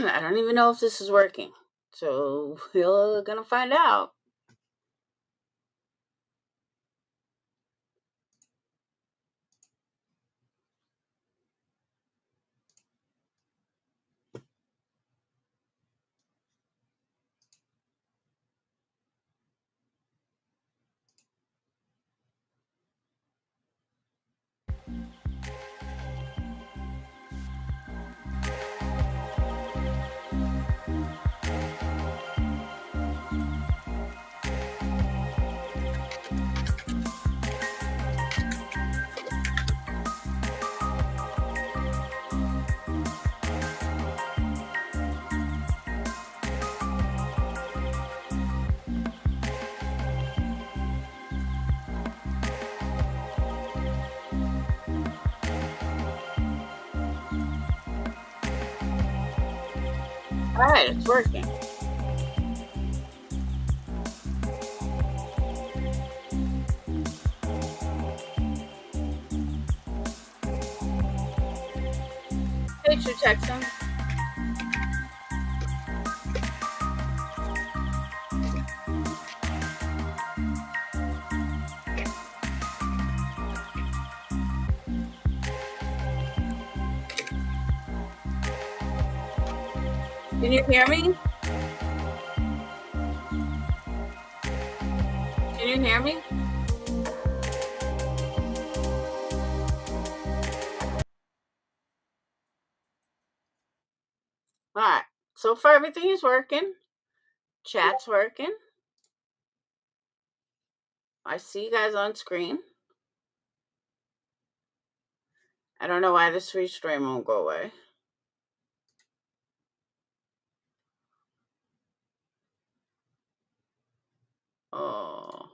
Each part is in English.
I don't even know if this is working. So we're going to find out. All right, it's working. Hey, True Texan. Can you hear me? Can you hear me? All right. So far, everything is working. Chat's working. I see you guys on screen. I don't know why this restream won't go away. Oh.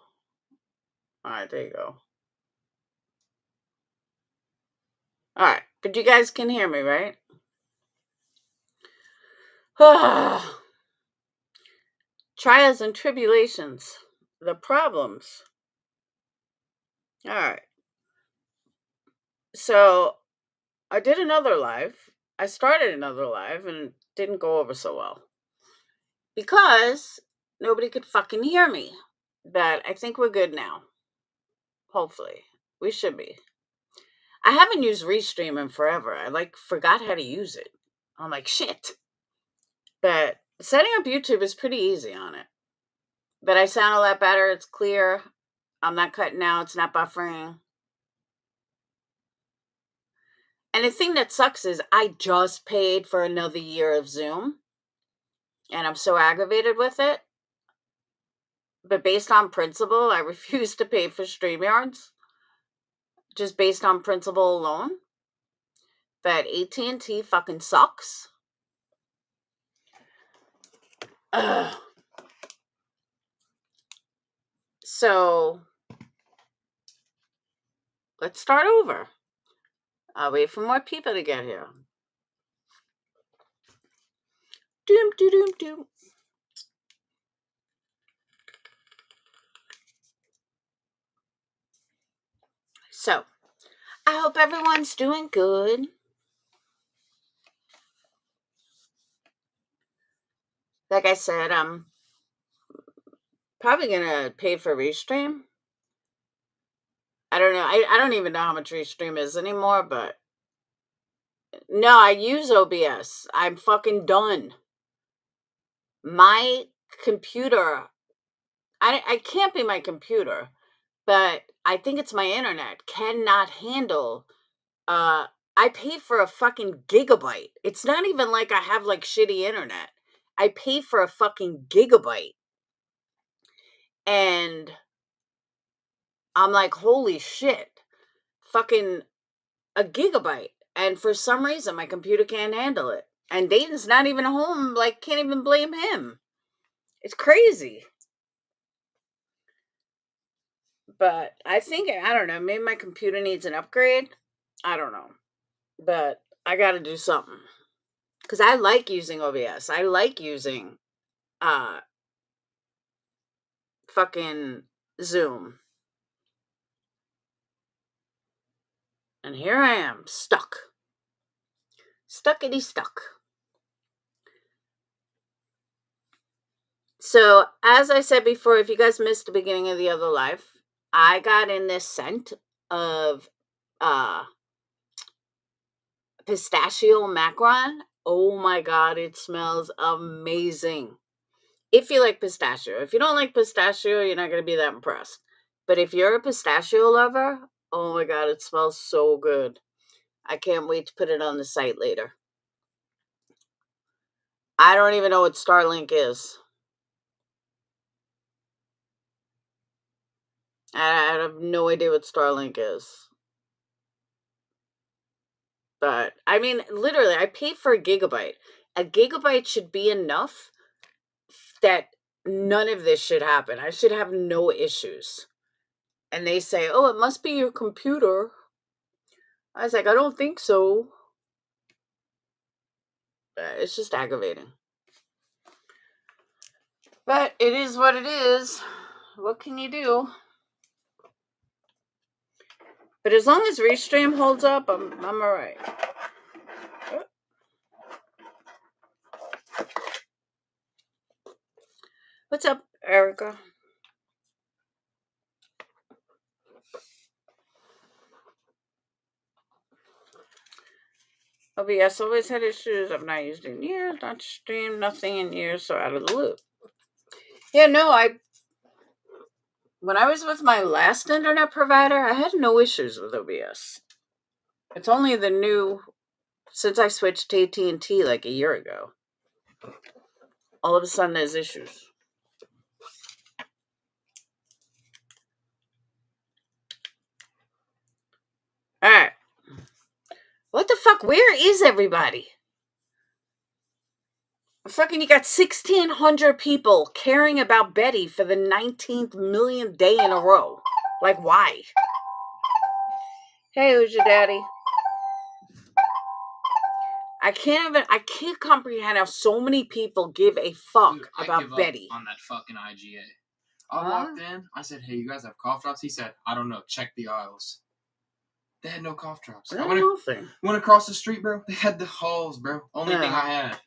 All right, there you go. All right, but you guys can hear me, right? Trials and tribulations, the problems. All right. So I did another live. I started another live and it didn't go over so well because nobody could fucking hear me. But I think we're good now. Hopefully, we should be. I haven't used Restream in forever. I forgot how to use it. I'm like shit. But setting up YouTube is pretty easy on it. But I sound a lot better. It's clear. I'm not cutting out. It's not buffering. And the thing that sucks is I just paid for another year of Zoom. And I'm so aggravated with it. But based on principle, I refuse to pay for StreamYards. Just based on principle alone. But AT&T fucking sucks. Ugh. So let's start over. I'll wait for more people to get here. Doom, doom, doom, doom. So, I hope everyone's doing good. Like I said, I'm probably gonna pay for Restream. I don't know. I don't even know how much Restream is anymore, but no, I use OBS. I'm fucking done. My computer, I can't be my computer, but I think it's my internet, cannot handle, uh, I pay for a fucking gigabyte. It's not even like I have like shitty internet. I pay for a fucking gigabyte. And I'm like, holy shit, fucking a gigabyte. And for some reason, my computer can't handle it. And Dayton's not even home. Like, can't even blame him. It's crazy. But I think, I don't know, maybe my computer needs an upgrade. I don't know. But I got to do something. Because I like using OBS. I like using uh fucking Zoom. And here I am, stuck. Stuckity stuck. So, as I said before, if you guys missed the beginning of the other life, I got in this scent of uh pistachio macaron. Oh my god, it smells amazing. If you like pistachio. If you don't like pistachio, you're not going to be that impressed. But if you're a pistachio lover, oh my god, it smells so good. I can't wait to put it on the site later. I don't even know what Starlink is. I have no idea what Starlink is. But I mean, literally, I paid for a gigabyte. A gigabyte should be enough that none of this should happen. I should have no issues. And they say, oh, it must be your computer. I was like, I don't think so. It's just aggravating. But it is what it is. What can you do? But as long as Restream holds up, I'm all right. What's up, Erica? OBS always had issues. I've not used it in years. Not streamed nothing in years, so out of the loop. Yeah, no, when I was with my last internet provider, I had no issues with OBS. It's only the new, since I switched to AT&T like a year ago. All of a sudden, there's issues. All right. What the fuck? Where is everybody? Fucking, you got 1,600 people caring about Betty for the 19th millionth day in a row. Like, why? Hey, who's your daddy? I can't comprehend how so many people give a fuck about Betty. On that fucking IGA. I walked in, I said, hey, you guys have cough drops? He said, I don't know, check the aisles. They had no cough drops. I went across the street, bro. They had the halls, bro. Only thing I had.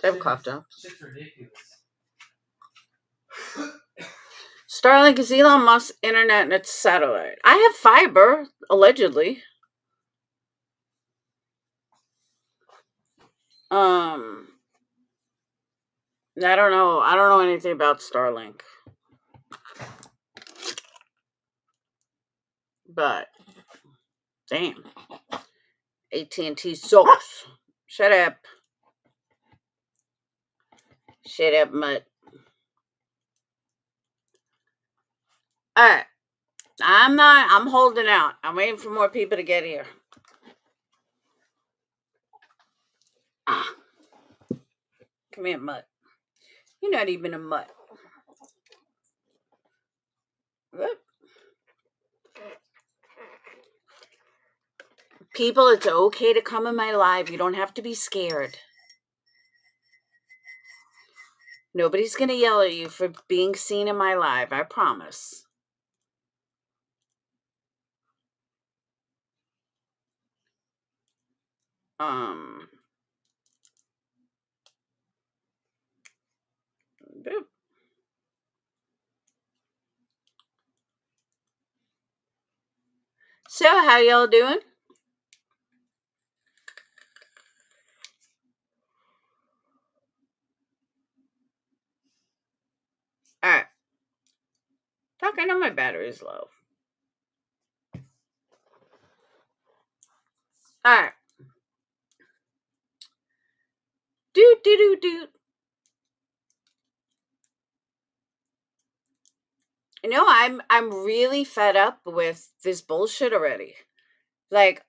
They have cough drops. Shit's ridiculous. Starlink is Elon Musk's internet and its satellite. I have fiber, allegedly. I don't know. I don't know anything about Starlink. But damn. AT&T sucks. Shut up. Shut up, mutt. Alright. I'm holding out. I'm waiting for more people to get here. Come here, mutt. You're not even a mutt. What? People, it's okay to come in my live. You don't have to be scared. Nobody's gonna yell at you for being seen in my live. I promise. Boop. So, how y'all doing? Alright. Fuck, I know my battery's low. Alright. Doot. You know, I'm really fed up with this bullshit already. Like,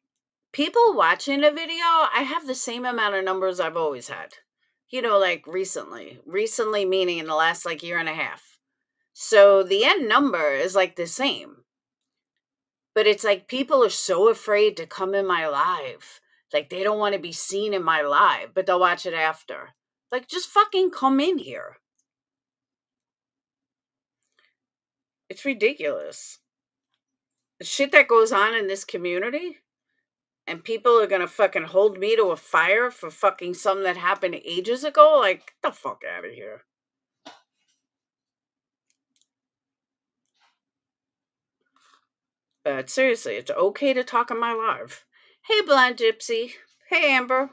people watching a video, I have the same amount of numbers I've always had. You know, like recently. Recently meaning in the last like year and a half. So the end number is like the same. But it's like people are so afraid to come in my live. Like they don't want to be seen in my live, but they'll watch it after. Like just fucking come in here. It's ridiculous. The shit that goes on in this community, and people are gonna fucking hold me to a fire for fucking something that happened ages ago. Like, get the fuck out of here. But seriously, it's okay to talk in my live. Hey, Blind Gypsy. Hey, Amber.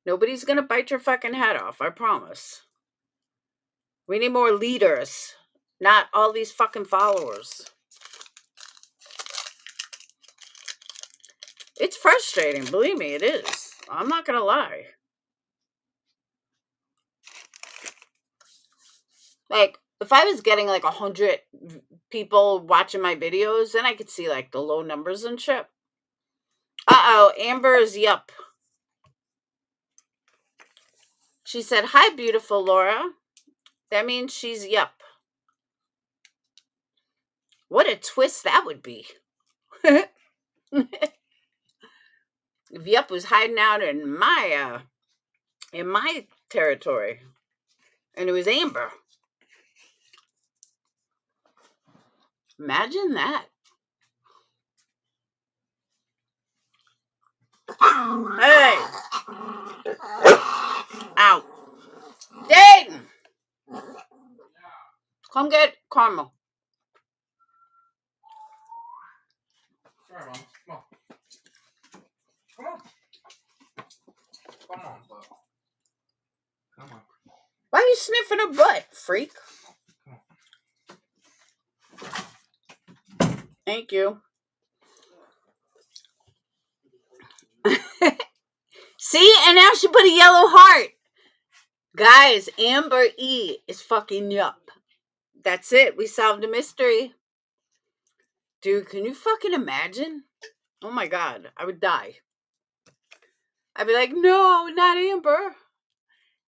Nobody's gonna bite your fucking head off, I promise. We need more leaders, not all these fucking followers. It's frustrating, believe me, it is. I'm not gonna lie. Like, if I was getting like 100 people watching my videos, then I could see like the low numbers and shit. Uh-oh, Amber's yup. She said, hi, beautiful Laura. That means she's yup. What a twist that would be. If yup was hiding out in my territory. And it was Amber. Imagine that. Hey! Ow. Dayton! Come get Carmel. Sorry, Mom. Come on. Come on. Come on, bud. Come on. Why are you sniffing her butt, freak? Thank you. See? And now she put a yellow heart. Guys, Amber E is fucking yup. That's it. We solved a mystery. Dude, can you fucking imagine? Oh my God. I would die. I'd be like, no, not Amber.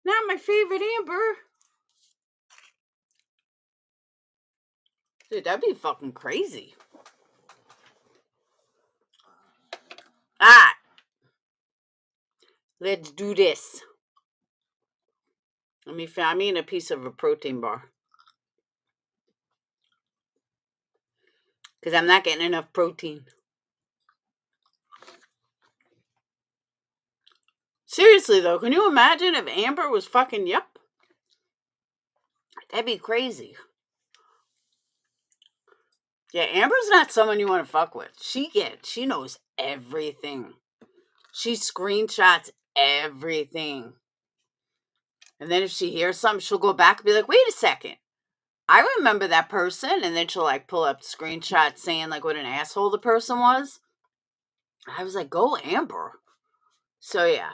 Not my favorite Amber. Dude, that'd be fucking crazy. Ah. Let's do this. I'm eating a piece of a protein bar. Because I'm not getting enough protein. Seriously, though, can you imagine if Amber was fucking yup? That'd be crazy. Yeah, Amber's not someone you want to fuck with. She knows everything. She screenshots everything. And then if she hears something, she'll go back and be like, wait a second. I remember that person. And then she'll like pull up screenshots saying like what an asshole the person was. I was like, go Amber. So yeah.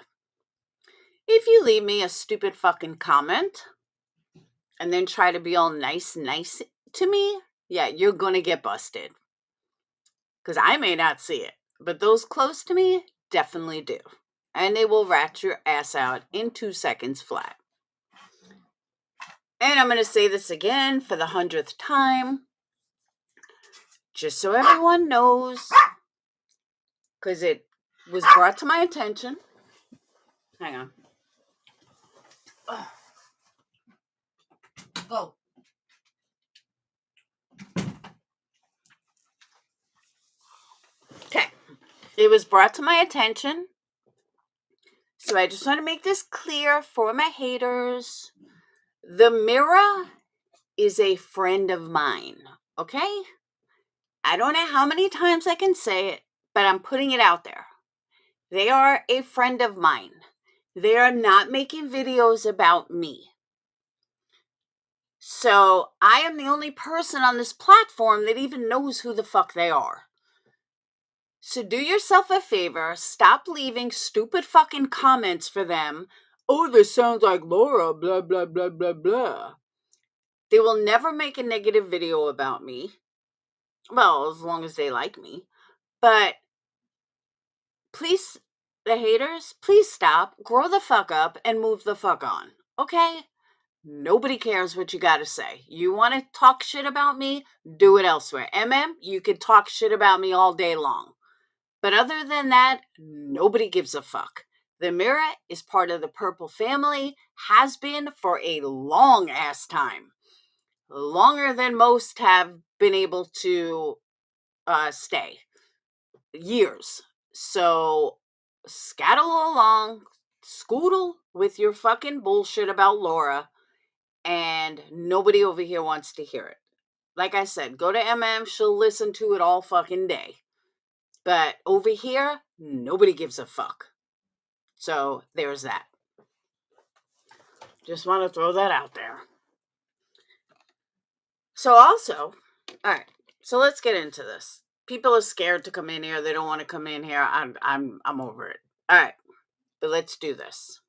If you leave me a stupid fucking comment and then try to be all nice to me, yeah, you're gonna get busted. Because I may not see it, but those close to me definitely do. And they will rat your ass out in 2 seconds flat. And I'm going to say this again for the 100th time, just so everyone knows, because it was brought to my attention. Hang on. Go. Okay. It was brought to my attention. So I just want to make this clear for my haters. The mirror is a friend of mine. Okay? I don't know how many times I can say it, but I'm putting it out there. They are a friend of mine. They are not making videos about me. So I am the only person on this platform that even knows who the fuck they are. So do yourself a favor, stop leaving stupid fucking comments for them. Oh, this sounds like Laura, blah, blah, blah, blah, blah. They will never make a negative video about me. Well, as long as they like me. But please, the haters, please stop, grow the fuck up, and move the fuck on. Okay? Nobody cares what you got to say. You want to talk shit about me? Do it elsewhere. You could talk shit about me all day long. But other than that, nobody gives a fuck. The mirror is part of the purple family, has been for a long ass time. Longer than most have been able to stay. Years. So scaddle along, scoodle with your fucking bullshit about Laura, and nobody over here wants to hear it. Like I said, go to MM, she'll listen to it all fucking day. But over here, nobody gives a fuck. So there's that. Just want to throw that out there. So also, all right. So let's get into this. People are scared to come in here. They don't want to come in here. I'm over it. All right. But let's do this.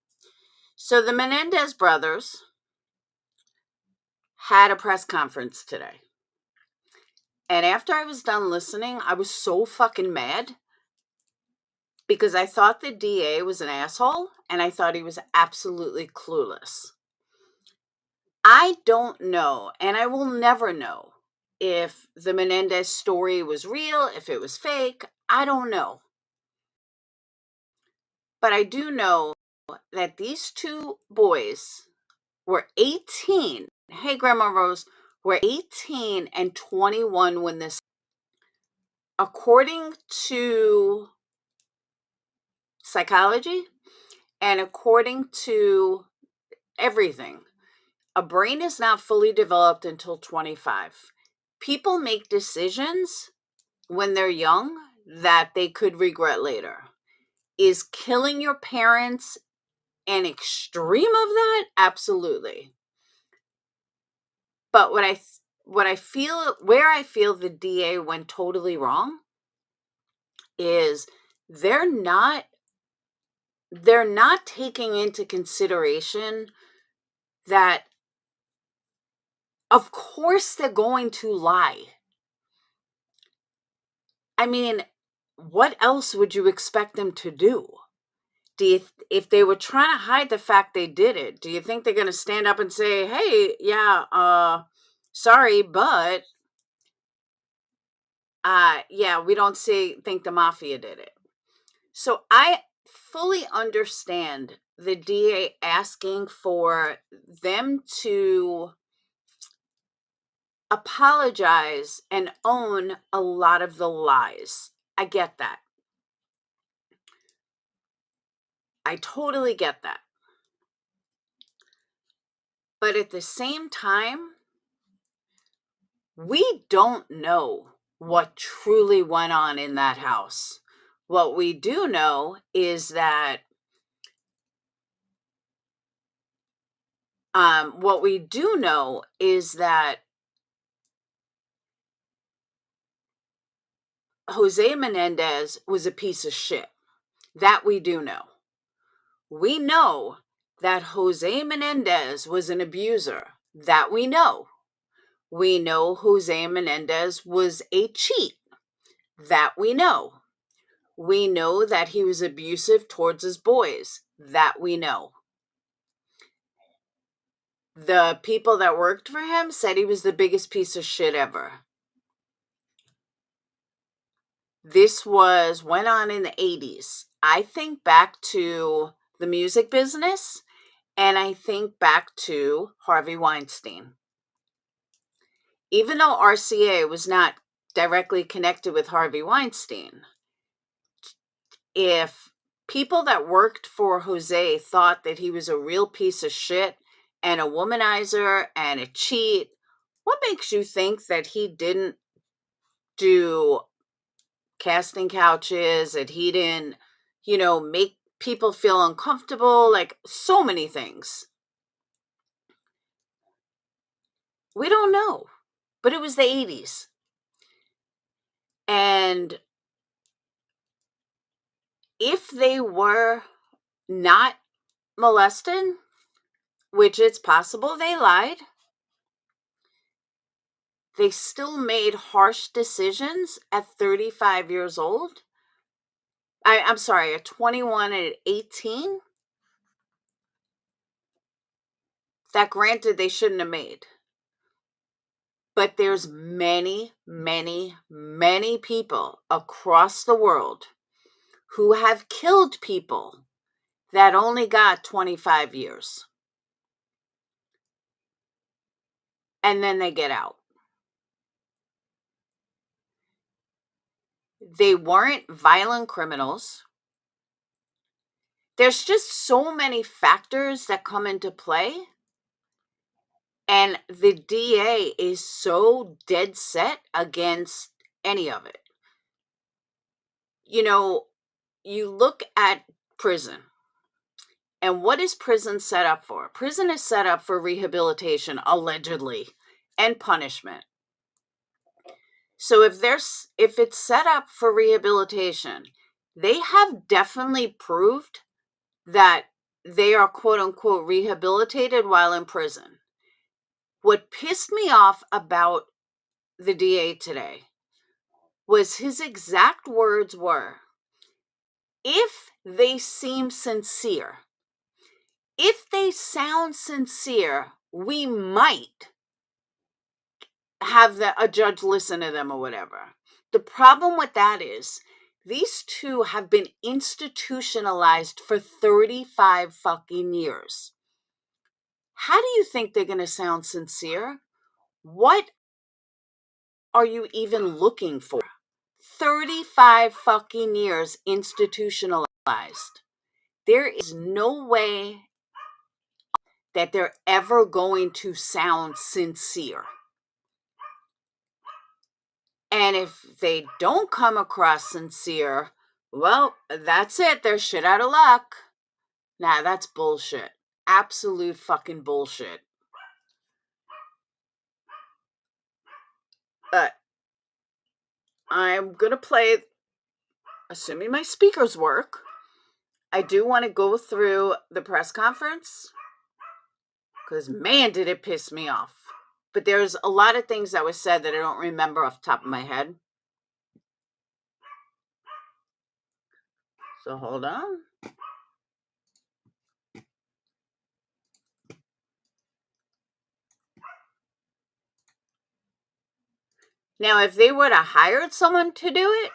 So the Menendez brothers had a press conference today. And after I was done listening, I was so fucking mad because I thought the DA was an asshole and I thought he was absolutely clueless. I don't know, and I will never know if the Menendez story was real, if it was fake. I don't know. But I do know that these two boys were 18. Hey, Grandma Rose, were 18 and 21 when this, according to psychology and according to everything, a brain is not fully developed until 25. People make decisions when they're young that they could regret later. Is killing your parents an extreme of that? Absolutely. But what I feel, where I feel the DA went totally wrong is they're not taking into consideration that of course they're going to lie. I mean, what else would you expect them to do? If they were trying to hide the fact they did it, do you think they're going to stand up and say, "Hey, yeah, sorry, but yeah, we don't think the mafia did it." So I fully understand the DA asking for them to apologize and own a lot of the lies. I get that. I totally get that. But at the same time, we don't know what truly went on in that house. What we do know is that Jose Menendez was a piece of shit. That we do know. We know that Jose Menendez was an abuser. That we know. We know Jose Menendez was a cheat. That we know. We know that he was abusive towards his boys. That we know. The people that worked for him said he was the biggest piece of shit ever. This went on in the 80s. I think back to the music business and I think back to Harvey Weinstein. Even though RCA was not directly connected with Harvey Weinstein, if people that worked for Jose thought that he was a real piece of shit and a womanizer and a cheat, what makes you think that he didn't do casting couches, that he didn't, make people feel uncomfortable, like so many things? We don't know. But it was the 80s. And if they were not molested, which it's possible they lied, they still made harsh decisions at 35 years old. I'm sorry, at 21 and at 18. That granted they shouldn't have made. But there's many, many, many people across the world who have killed people that only got 25 years. And then they get out. They weren't violent criminals. There's just so many factors that come into play And the DA is so dead set against any of it. You know, you look at prison, and what is prison set up for? Prison is set up for rehabilitation, allegedly, and punishment. So if it's set up for rehabilitation, they have definitely proved that they are quote unquote rehabilitated while in prison. What pissed me off about the DA today was his exact words were, if they seem sincere, if they sound sincere, we might have a judge listen to them or whatever. The problem with that is these two have been institutionalized for 35 fucking years. How do you think they're going to sound sincere? What are you even looking for? 35 fucking years institutionalized. There is no way that they're ever going to sound sincere. And if they don't come across sincere, well, that's it. They're shit out of luck. Nah, that's bullshit. Absolute fucking bullshit. But I'm going to play, assuming my speakers work, I do want to go through the press conference because, man, did it piss me off. But there's a lot of things that was said that I don't remember off the top of my head. So hold on. Now, if they would have hired someone to do it,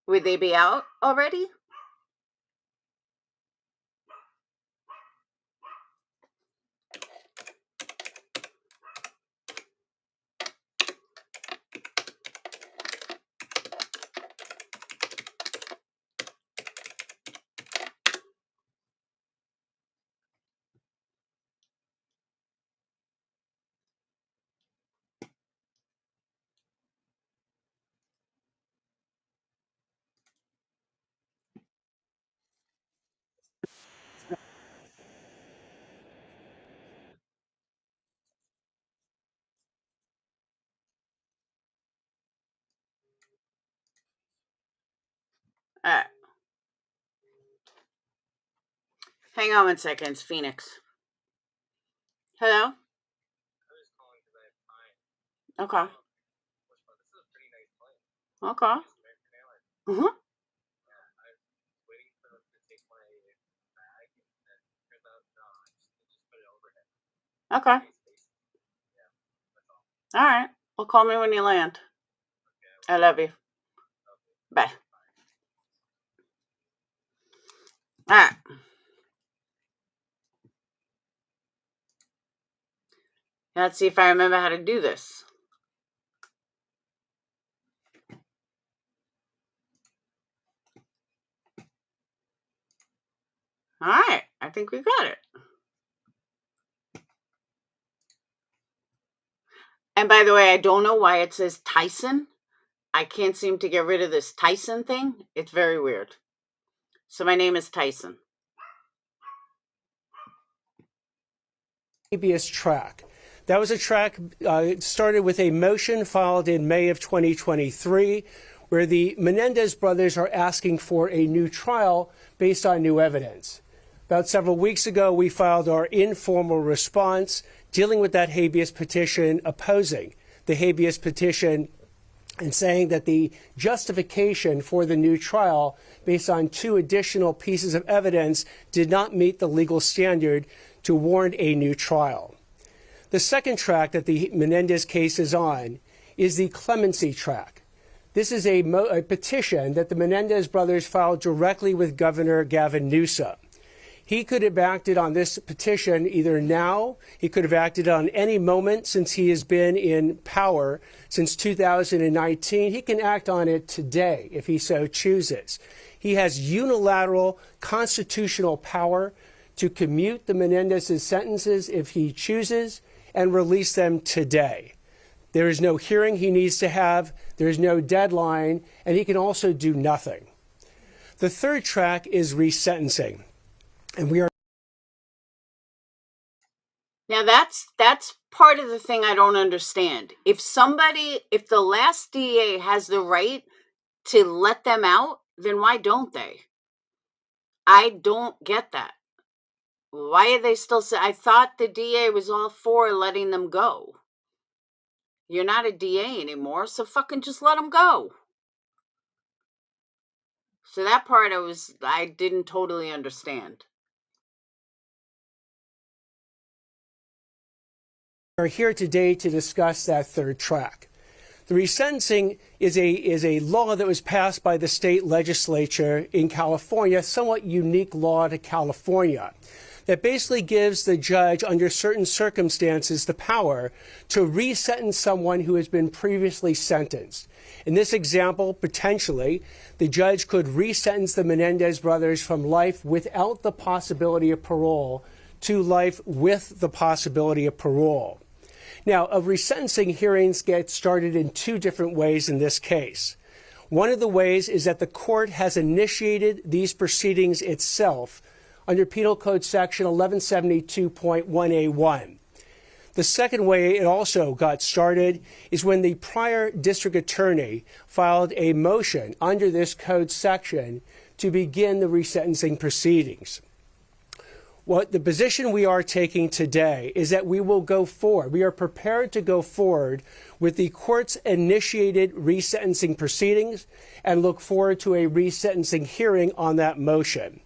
would they be out already? All right. Hang on 1 second. It's Phoenix. Hello? Okay. Okay. Mm-hmm. Okay. All right. Well, call me when you land. I love you. Bye. All right. Let's see if I remember how to do this. All right. I think we got it. And by the way, I don't know why it says Tyson. I can't seem to get rid of this Tyson thing. It's very weird. So my name is Tyson. Habeas track. That was a track started with a motion filed in May of 2023 where the Menendez brothers are asking for a new trial based on new evidence. About several weeks ago, we filed our informal response dealing with that habeas petition, opposing the habeas petition and saying that the justification for the new trial based on 2 additional pieces of evidence did not meet the legal standard to warrant a new trial. The second track that the Menendez case is on is the clemency track. This is a petition that the Menendez brothers filed directly with Governor Gavin Newsom. He could have acted on this petition either now, he could have acted on any moment since he has been in power since 2019. He can act on it today if he so chooses. He has unilateral constitutional power to commute the Menendez's sentences if he chooses and release them today. There is no hearing he needs to have, there is no deadline, and he can also do nothing. The third track is resentencing, and we are. Now that's part of the thing I don't understand. If the last DA has the right to let them out, then why don't they? I don't get that. Why are they still I thought the DA was all for letting them go. You're not a DA anymore, so fucking just let them go. So that part I didn't totally understand. We are here today to discuss that third track. The resentencing is a law that was passed by the state legislature in California, a somewhat unique law to California, that basically gives the judge, under certain circumstances, the power to resentence someone who has been previously sentenced. In this example, potentially, the judge could resentence the Menendez brothers from life without the possibility of parole to life with the possibility of parole. Now, resentencing hearings get started in two different ways in this case. One of the ways is that the court has initiated these proceedings itself under Penal Code Section 1172.1A1. The second way it also got started is when the prior district attorney filed a motion under this code section to begin the resentencing proceedings. What the position we are taking today is that we will go forward. We are prepared to go forward with the court's initiated resentencing proceedings and look forward to a resentencing hearing on that motion.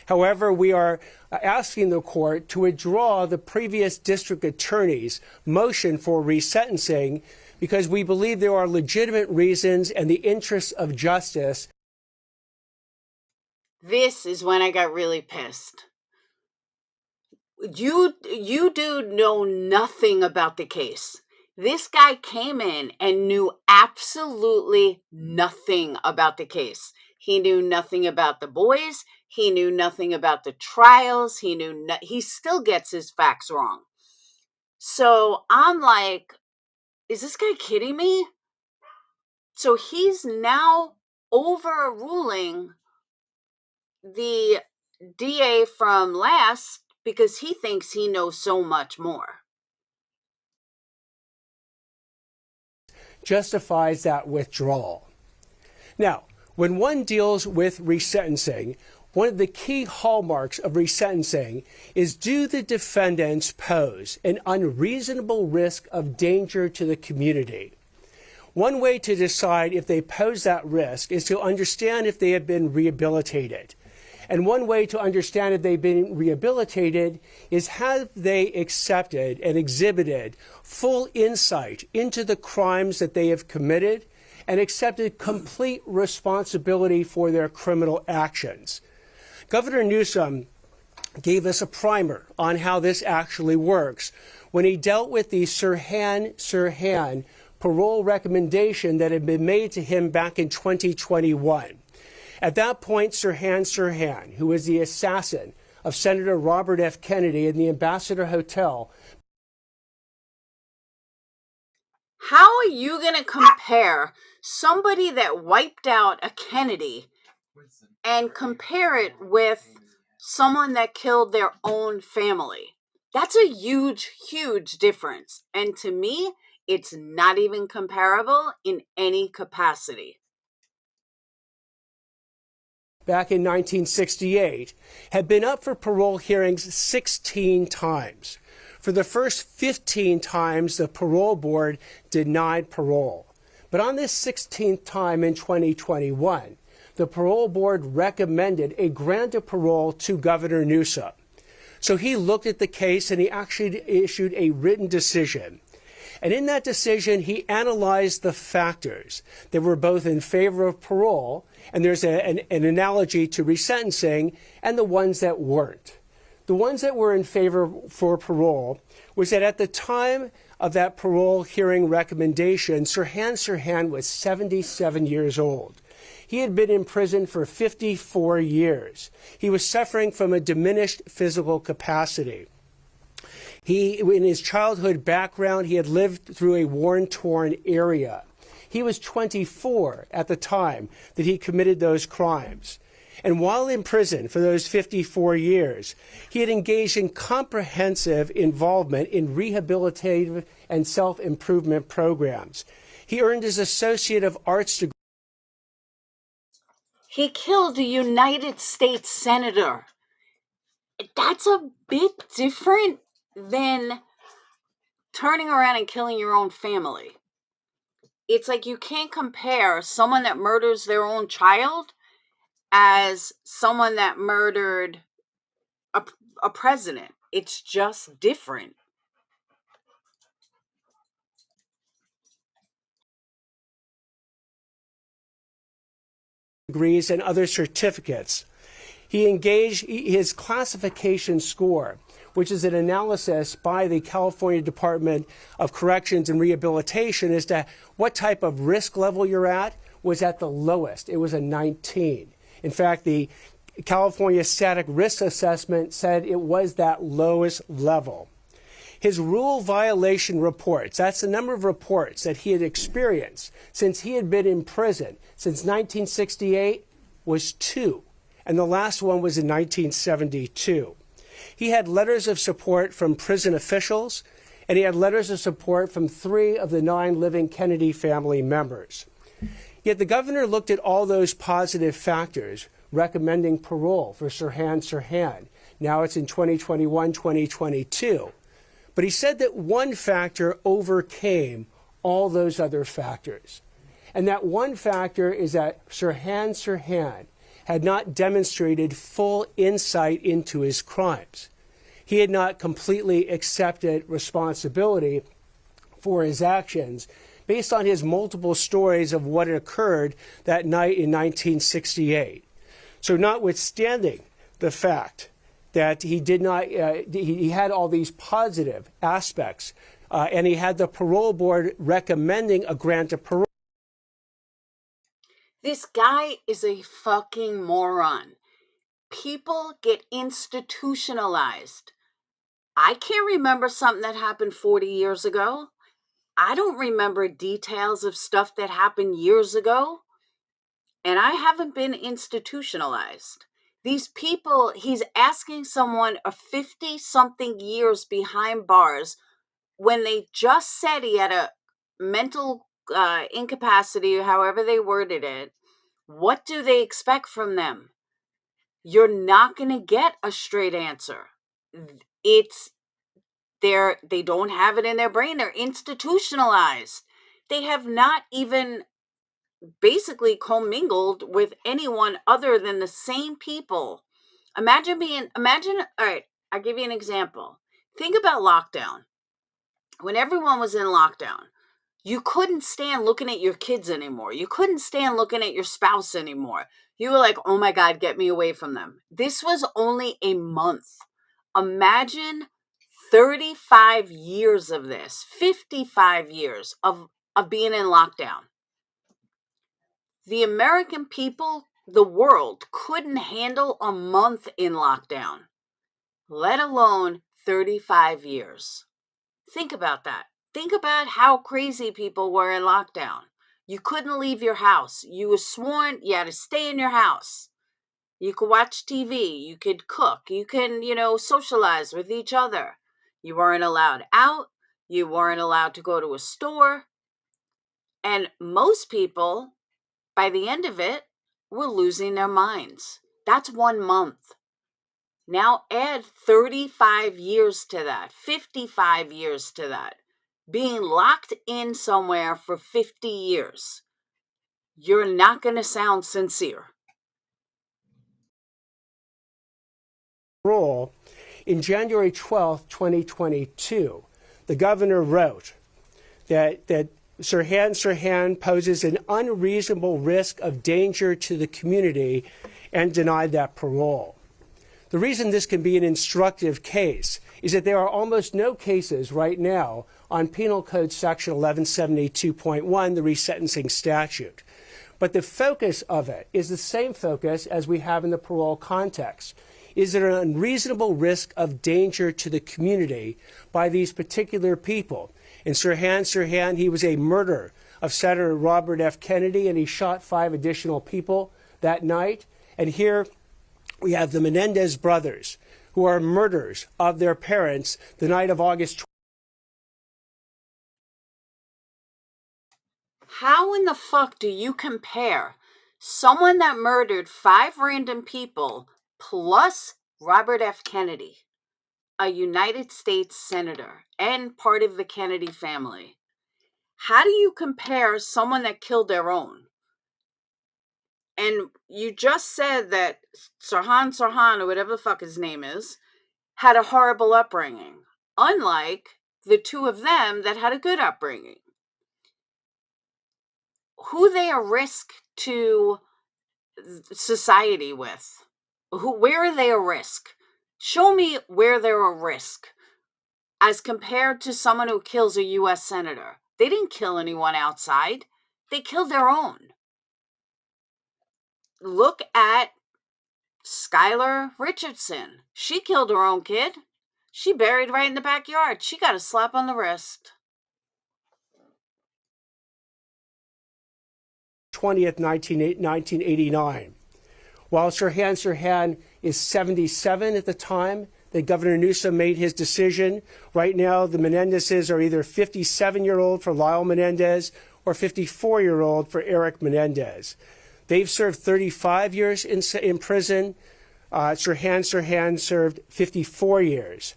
However, we are asking the court to withdraw the previous district attorney's motion for resentencing because we believe there are legitimate reasons and the interests of justice. This is when I got really pissed. You do know nothing about the case. This guy came in and knew absolutely nothing about the case. He knew nothing about the boys. He knew nothing about the trials. He still gets his facts wrong. So I'm like, is this guy kidding me? So he's now overruling the DA from last because he thinks he knows so much more. Justifies that withdrawal. Now, when one deals with resentencing, one of the key hallmarks of resentencing is, do the defendants pose an unreasonable risk of danger to the community? One way to decide if they pose that risk is to understand if they have been rehabilitated. And one way to understand if they've been rehabilitated is, have they accepted and exhibited full insight into the crimes that they have committed and accepted complete responsibility for their criminal actions. Governor Newsom gave us a primer on how this actually works when he dealt with the Sirhan parole recommendation that had been made to him back in 2021. At that point, Sirhan, who was the assassin of Senator Robert F. Kennedy in the Ambassador Hotel. How are you going to compare somebody that wiped out a Kennedy and compare it with someone that killed their own family? That's a huge, huge difference. And to me, it's not even comparable in any capacity. Back in 1968, had been up for parole hearings 16 times. For the first 15 times, the parole board denied parole. But on this 16th time in 2021, the parole board recommended a grant of parole to Governor Newsom. So he looked at the case and he actually issued a written decision. And in that decision, he analyzed the factors that were both in favor of parole, and there's an analogy to resentencing, and the ones that weren't. The ones that were in favor for parole was that at the time of that parole hearing recommendation, Sirhan was 77 years old. He had been in prison for 54 years. He was suffering from a diminished physical capacity. In his childhood background, he had lived through a war-torn area. He was 24 at the time that he committed those crimes. And while in prison for those 54 years, he had engaged in comprehensive involvement in rehabilitative and self-improvement programs. He earned his Associate of Arts degree. He killed a United States Senator. That's a bit different than turning around and killing your own family. It's like you can't compare someone that murders their own child as someone that murdered a president. It's just different. Degrees and other certificates. He engaged his classification score, which is an analysis by the California Department of Corrections and Rehabilitation as to what type of risk level you're at, was at the lowest. It was a 19. In fact, the California Static Risk Assessment said it was that lowest level. His rule violation reports, that's the number of reports that he had experienced since he had been in prison since 1968, was 2. And the last one was in 1972. He had letters of support from prison officials, and he had letters of support from 3 of the 9 living Kennedy family members. Yet the governor looked at all those positive factors, recommending parole for Sirhan Sirhan. Now it's in 2021, 2022. But he said that one factor overcame all those other factors. And that one factor is that Sirhan Sirhan had not demonstrated full insight into his crimes. He had not completely accepted responsibility for his actions based on his multiple stories of what had occurred that night in 1968. So notwithstanding the fact that he did not, he had all these positive aspects, and he had the parole board recommending a grant of parole. This guy is a fucking moron. People get institutionalized. I can't remember something that happened 40 years ago. I don't remember details of stuff that happened years ago. And I haven't been institutionalized. These people, he's asking someone of 50-something years behind bars when they just said he had a mental incapacity, however they worded it. What do they expect from them? You're not going to get a straight answer. They don't have it in their brain. They're institutionalized. They have not even basically commingled with anyone other than the same people. Imagine, all right, I'll give you an example. Think about lockdown. When everyone was in lockdown, you couldn't stand looking at your kids anymore. You couldn't stand looking at your spouse anymore. You were like, oh my God, get me away from them. This was only a month. Imagine 35 years of this, 55 years of being in lockdown. The American people, the world, couldn't handle a month in lockdown, let alone 35 years. Think about that. Think about how crazy people were in lockdown. You couldn't leave your house. You were sworn you had to stay in your house. You could watch TV. You could cook. You can, socialize with each other. You weren't allowed out. You weren't allowed to go to a store. And most people, by the end of it, were losing their minds. That's 1 month. Now add 35 years to that, 55 years to that. Being locked in somewhere for 50 years. You're not going to sound sincere. In January 12, 2022, the governor wrote that Sirhan Sirhan poses an unreasonable risk of danger to the community and denied that parole. The reason this can be an instructive case is that there are almost no cases right now on Penal Code Section 1172.1, the resentencing statute, But the focus of it is the same focus as we have in the parole context. Is there an unreasonable risk of danger to the community by these particular people? In Sirhan, he was a murderer of Senator Robert F. Kennedy, and he shot 5 additional people that night. And here we have the Menendez brothers, who are murderers of their parents the night of August 20th. How in the fuck do you compare someone that murdered 5 random people plus Robert F. Kennedy, a United States senator and part of the Kennedy family? How do you compare someone that killed their own? And you just said that Sirhan, or whatever the fuck his name is, had a horrible upbringing, unlike the 2 of them that had a good upbringing. Who they a risk to society with? Where are they a risk? Show me where they're a risk as compared to someone who kills a U.S. senator. They didn't kill anyone outside. They killed their own. Look at Skylar Richardson. She killed her own kid. She buried right in the backyard. She got a slap on the wrist. 20th, 1989. While Sirhan is 77 at the time that Governor Newsom made his decision, right now the Menendezes are either 57-year-old for Lyle Menendez or 54-year-old for Eric Menendez. They've served 35 years in prison. Sirhan served 54 years.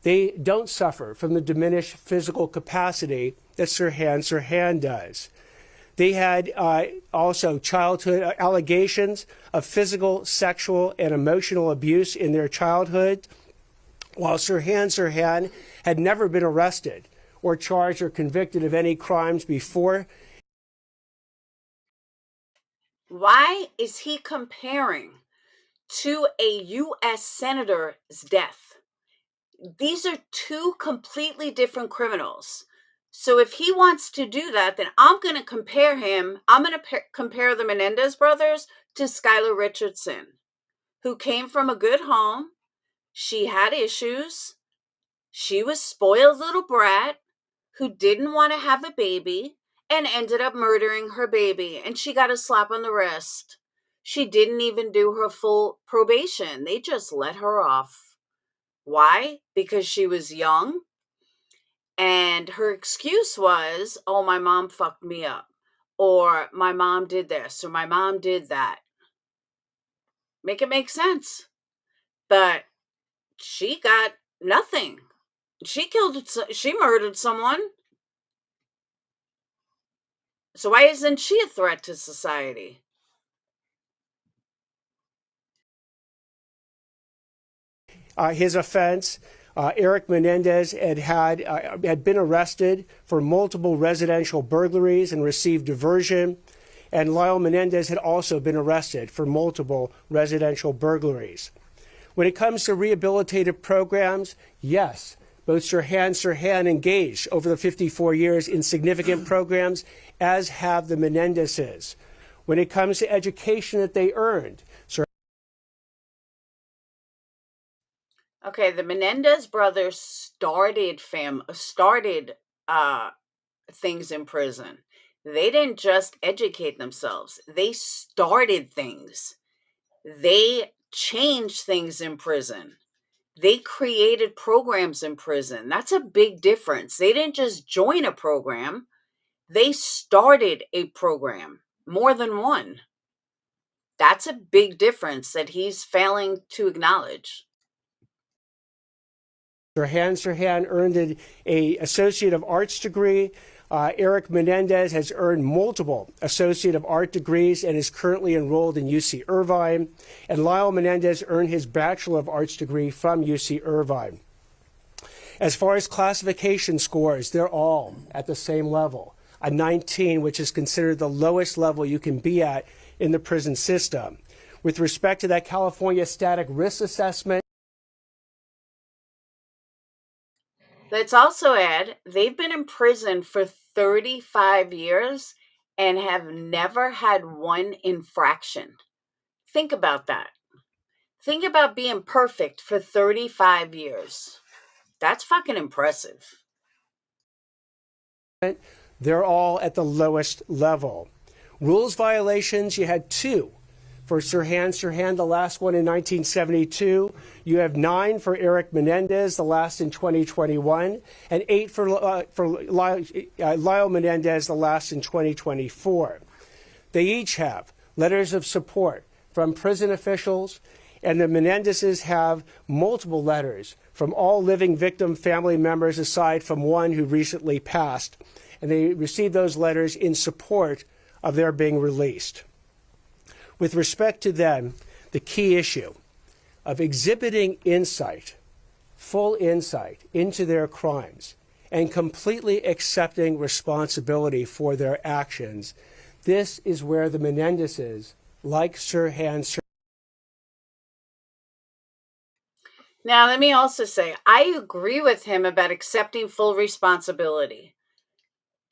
They don't suffer from the diminished physical capacity that Sirhan does. They had also childhood allegations of physical, sexual, and emotional abuse in their childhood, while Sirhan had never been arrested or charged or convicted of any crimes before. Why is he comparing to a U.S. senator's death? These are 2 completely different criminals. So if he wants to do that, then I'm going to compare him. I'm going to compare the Menendez brothers to Skylar Richardson, who came from a good home. She had issues. She was a spoiled little brat who didn't want to have a baby and ended up murdering her baby. And she got a slap on the wrist. She didn't even do her full probation. They just let her off. Why? Because she was young. And her excuse was, oh, my mom fucked me up. Or my mom did this. Or my mom did that. Make it make sense. But she got nothing. She murdered someone. So why isn't she a threat to society? His offense, Eric Menendez had been arrested for multiple residential burglaries and received diversion, and Lyle Menendez had also been arrested for multiple residential burglaries. When it comes to rehabilitative programs, yes, both Sirhan engaged over the 54 years in significant programs, as have the Menendezes. When it comes to education that they earned, okay, the Menendez brothers started things in prison. They didn't just educate themselves. They started things. They changed things in prison. They created programs in prison. That's a big difference. They didn't just join a program. They started a program, more than one. That's a big difference that he's failing to acknowledge. Sirhan earned an Associate of Arts degree. Eric Menendez has earned multiple Associate of Art degrees and is currently enrolled in UC Irvine. And Lyle Menendez earned his Bachelor of Arts degree from UC Irvine. As far as classification scores, they're all at the same level, a 19, which is considered the lowest level you can be at in the prison system. With respect to that California static risk assessment, let's also add, they've been in prison for 35 years and have never had one infraction. Think about that. Think about being perfect for 35 years. That's fucking impressive. They're all at the lowest level. Rules violations, you had 2. For Sirhan, the last one in 1972. You have 9 for Eric Menendez, the last in 2021, and 8 for Lyle Menendez, the last in 2024. They each have letters of support from prison officials, and the Menendezes have multiple letters from all living victim family members aside from one who recently passed. And they received those letters in support of their being released. With respect to them, the key issue of exhibiting insight, full insight into their crimes, and completely accepting responsibility for their actions, this is where the Menendezes, like Sirhan. Now, let me also say, I agree with him about accepting full responsibility.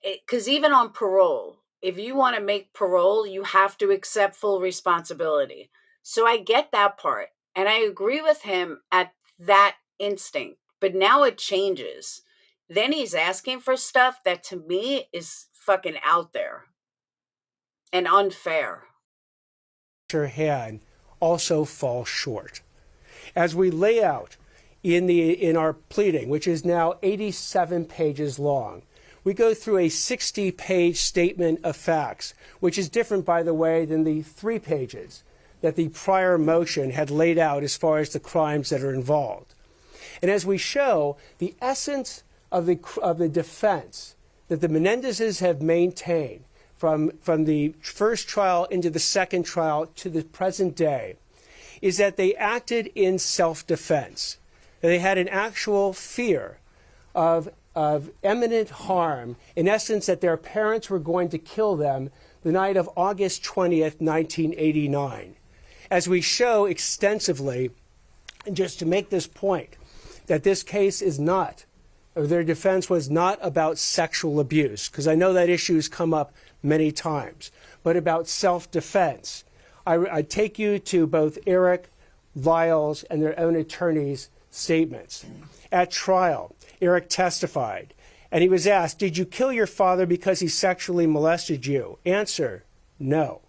Because even on parole, if you want to make parole, you have to accept full responsibility. So I get that part. And I agree with him at that instinct. But now it changes. Then he's asking for stuff that to me is fucking out there and unfair. Sirhan also falls short. As we lay out in our pleading, which is now 87 pages long, we go through a 60-page statement of facts, which is different, by the way, than the 3 pages that the prior motion had laid out as far as the crimes that are involved. And as we show, the essence of the defense that the Menendezes have maintained from the first trial into the second trial to the present day is that they acted in self-defense. They had an actual fear of imminent harm, in essence, that their parents were going to kill them the night of August 20th, 1989. As we show extensively, and just to make this point, that this case is not, or their defense was not about sexual abuse, because I know that issue has come up many times, but about self-defense. I take you to both Eric, Lyle's, and their own attorneys' statements. At trial, Eric testified, and he was asked, "Did you kill your father because he sexually molested you?" Answer, no.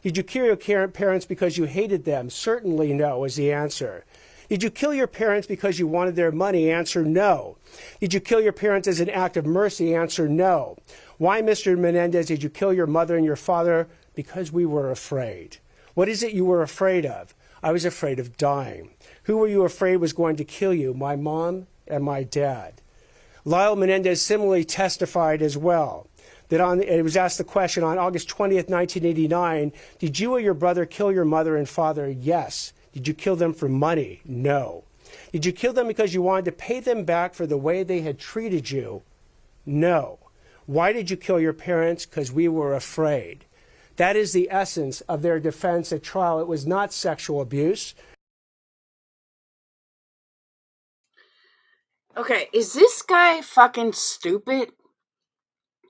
"Did you kill your parents because you hated them?" Certainly no, was the answer. "Did you kill your parents because you wanted their money?" Answer, no. "Did you kill your parents as an act of mercy?" Answer, no. "Why, Mr. Menendez, did you kill your mother and your father?" "Because we were afraid." "What is it you were afraid of?" "I was afraid of dying." "Who were you afraid was going to kill you?" "My mom and my dad." Lyle Menendez similarly testified as well. It was asked the question, on August 20th, 1989, "Did you or your brother kill your mother and father?" "Yes." "Did you kill them for money?" "No." "Did you kill them because you wanted to pay them back for the way they had treated you?" "No." "Why did you kill your parents?" "Because we were afraid." That is the essence of their defense at trial. It was not sexual abuse. Okay, is this guy fucking stupid?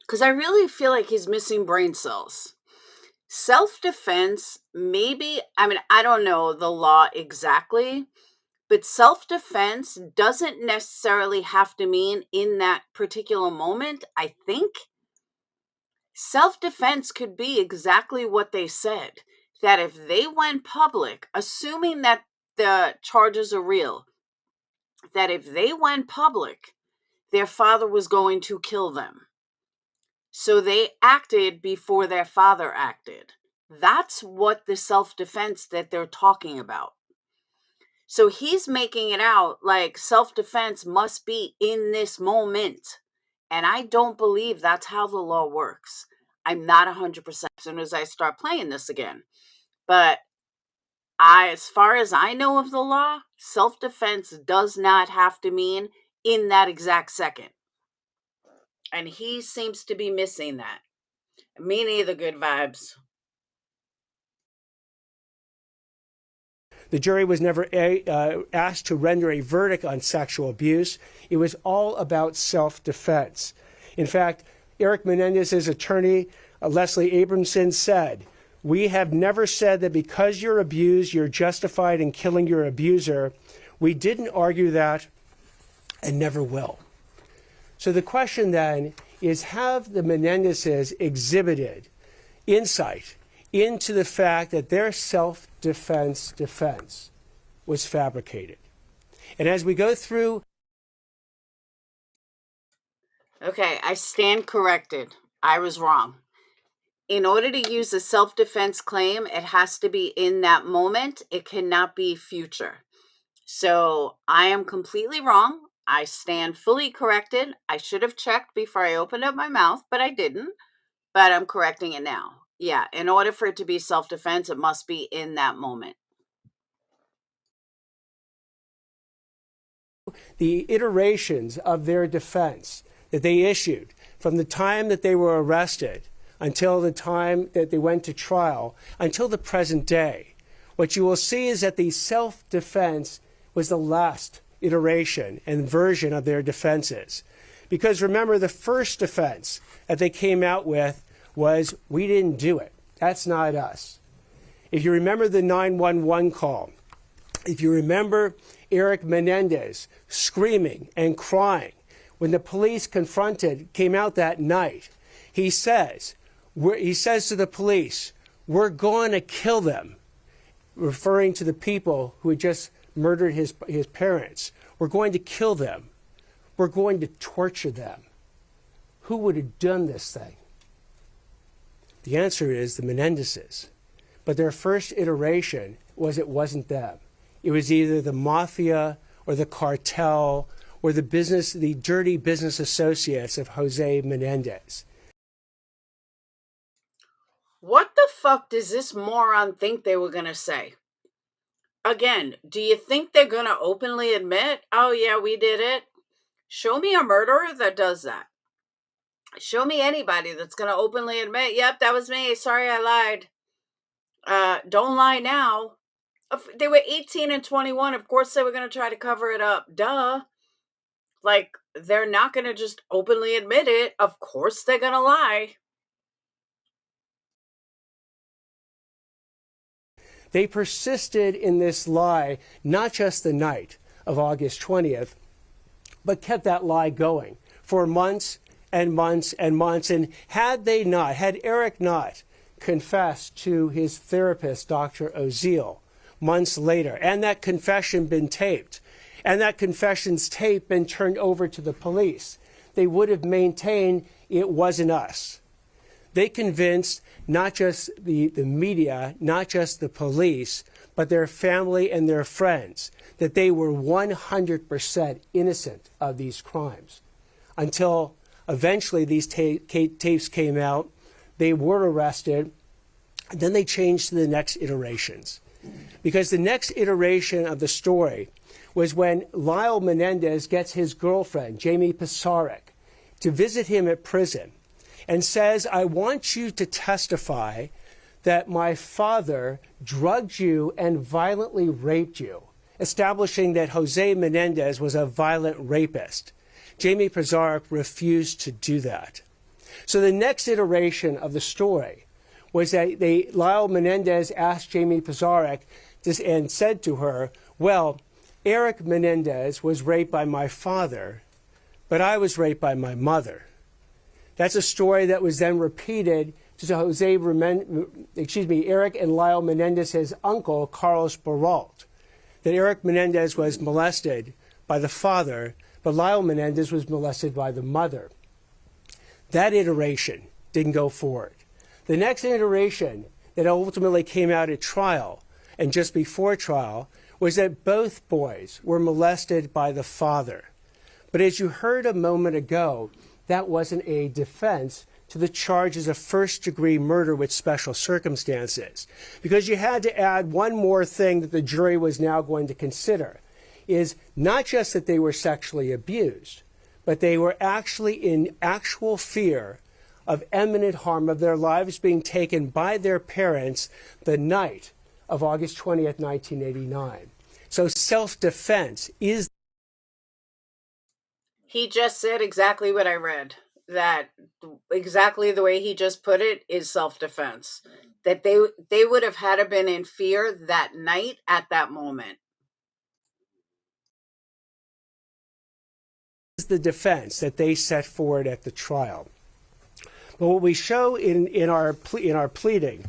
Because I really feel like he's missing brain cells. Self-defense, maybe, I mean, I don't know the law exactly, but self-defense doesn't necessarily have to mean in that particular moment, I think. Self-defense could be exactly what they said, that if they went public, assuming that the charges are real, that if they went public, their father was going to kill them. So they acted before their father acted. That's what the self-defense that they're talking about. So he's making it out like self-defense must be in this moment. And I don't believe that's how the law works. I'm not 100% as soon as I start playing this again. But as far as I know of the law, self-defense does not have to mean in that exact second. And he seems to be missing that. Me neither, good vibes. The jury was never asked to render a verdict on sexual abuse. It was all about self-defense. In fact, Eric Menendez's attorney Leslie Abramson said, "We have never said that because you're abused, you're justified in killing your abuser. We didn't argue that and never will." So the question then is, have the Menendezes exhibited insight into the fact that their self-defense defense was fabricated? And as we go through... Okay, I stand corrected. I was wrong. In order to use a self-defense claim, it has to be in that moment. It cannot be future. So I am completely wrong. I stand fully corrected. I should have checked before I opened up my mouth, but I didn't. But I'm correcting it now. Yeah, in order for it to be self-defense, it must be in that moment. The iterations of their defense that they issued from the time that they were arrested until the time that they went to trial, until the present day, what you will see is that the self-defense was the last iteration and version of their defenses. Because remember, the first defense that they came out with was, "We didn't do it. That's not us." If you remember the 911 call, if you remember Eric Menendez screaming and crying when the police came out that night, he says to the police, "We're going to kill them," referring to the people who had just murdered his parents. "We're going to kill them. We're going to torture them." Who would have done this thing? The answer is the Menendezes. But their first iteration was it wasn't them. It was either the mafia or the cartel or the dirty business associates of Jose Menendez. What the fuck does this moron think they were going to say? Again, do you think they're going to openly admit, "Oh yeah, we did it"? Show me a murderer that does that. Show me anybody that's going to openly admit, "Yep, that was me. Sorry, I lied." Don't lie now. They were 18 and 21. Of course they were going to try to cover it up. Duh. Like, they're not going to just openly admit it. Of course they're going to lie. They persisted in this lie, not just the night of August 20th, but kept that lie going for months and months and months. And had Eric not confessed to his therapist, Dr. Oziel, months later, and that confession been taped, and that confession's tape been turned over to the police, they would have maintained it wasn't us. They convinced not just the media, not just the police, but their family and their friends that they were 100% innocent of these crimes. Until eventually these tapes came out, they were arrested, and then they changed to the next iterations. Because the next iteration of the story was when Lyle Menendez gets his girlfriend, Jamie Pisarek, to visit him at prison and says, "I want you to testify that my father drugged you and violently raped you," establishing that Jose Menendez was a violent rapist. Jamie Pisarek refused to do that. So the next iteration of the story was that Lyle Menendez asked Jamie Pisarek and said to her, "Well, Eric Menendez was raped by my father, but I was raped by my mother." That's a story that was then repeated to Eric and Lyle Menendez's uncle, Carlos Baralt, that Eric Menendez was molested by the father, but Lyle Menendez was molested by the mother. That iteration didn't go forward. The next iteration that ultimately came out at trial and just before trial was that both boys were molested by the father. But as you heard a moment ago, that wasn't a defense to the charges of first-degree murder with special circumstances. Because you had to add one more thing that the jury was now going to consider, is not just that they were sexually abused, but they were actually in actual fear of imminent harm, of their lives being taken by their parents the night of August 20th, 1989. So self-defense is... He just said exactly what I read. that exactly the way he just put it is self-defense. That they would have had to been in fear that night at that moment. Is the defense that they set forward at the trial. But what we show in our pleading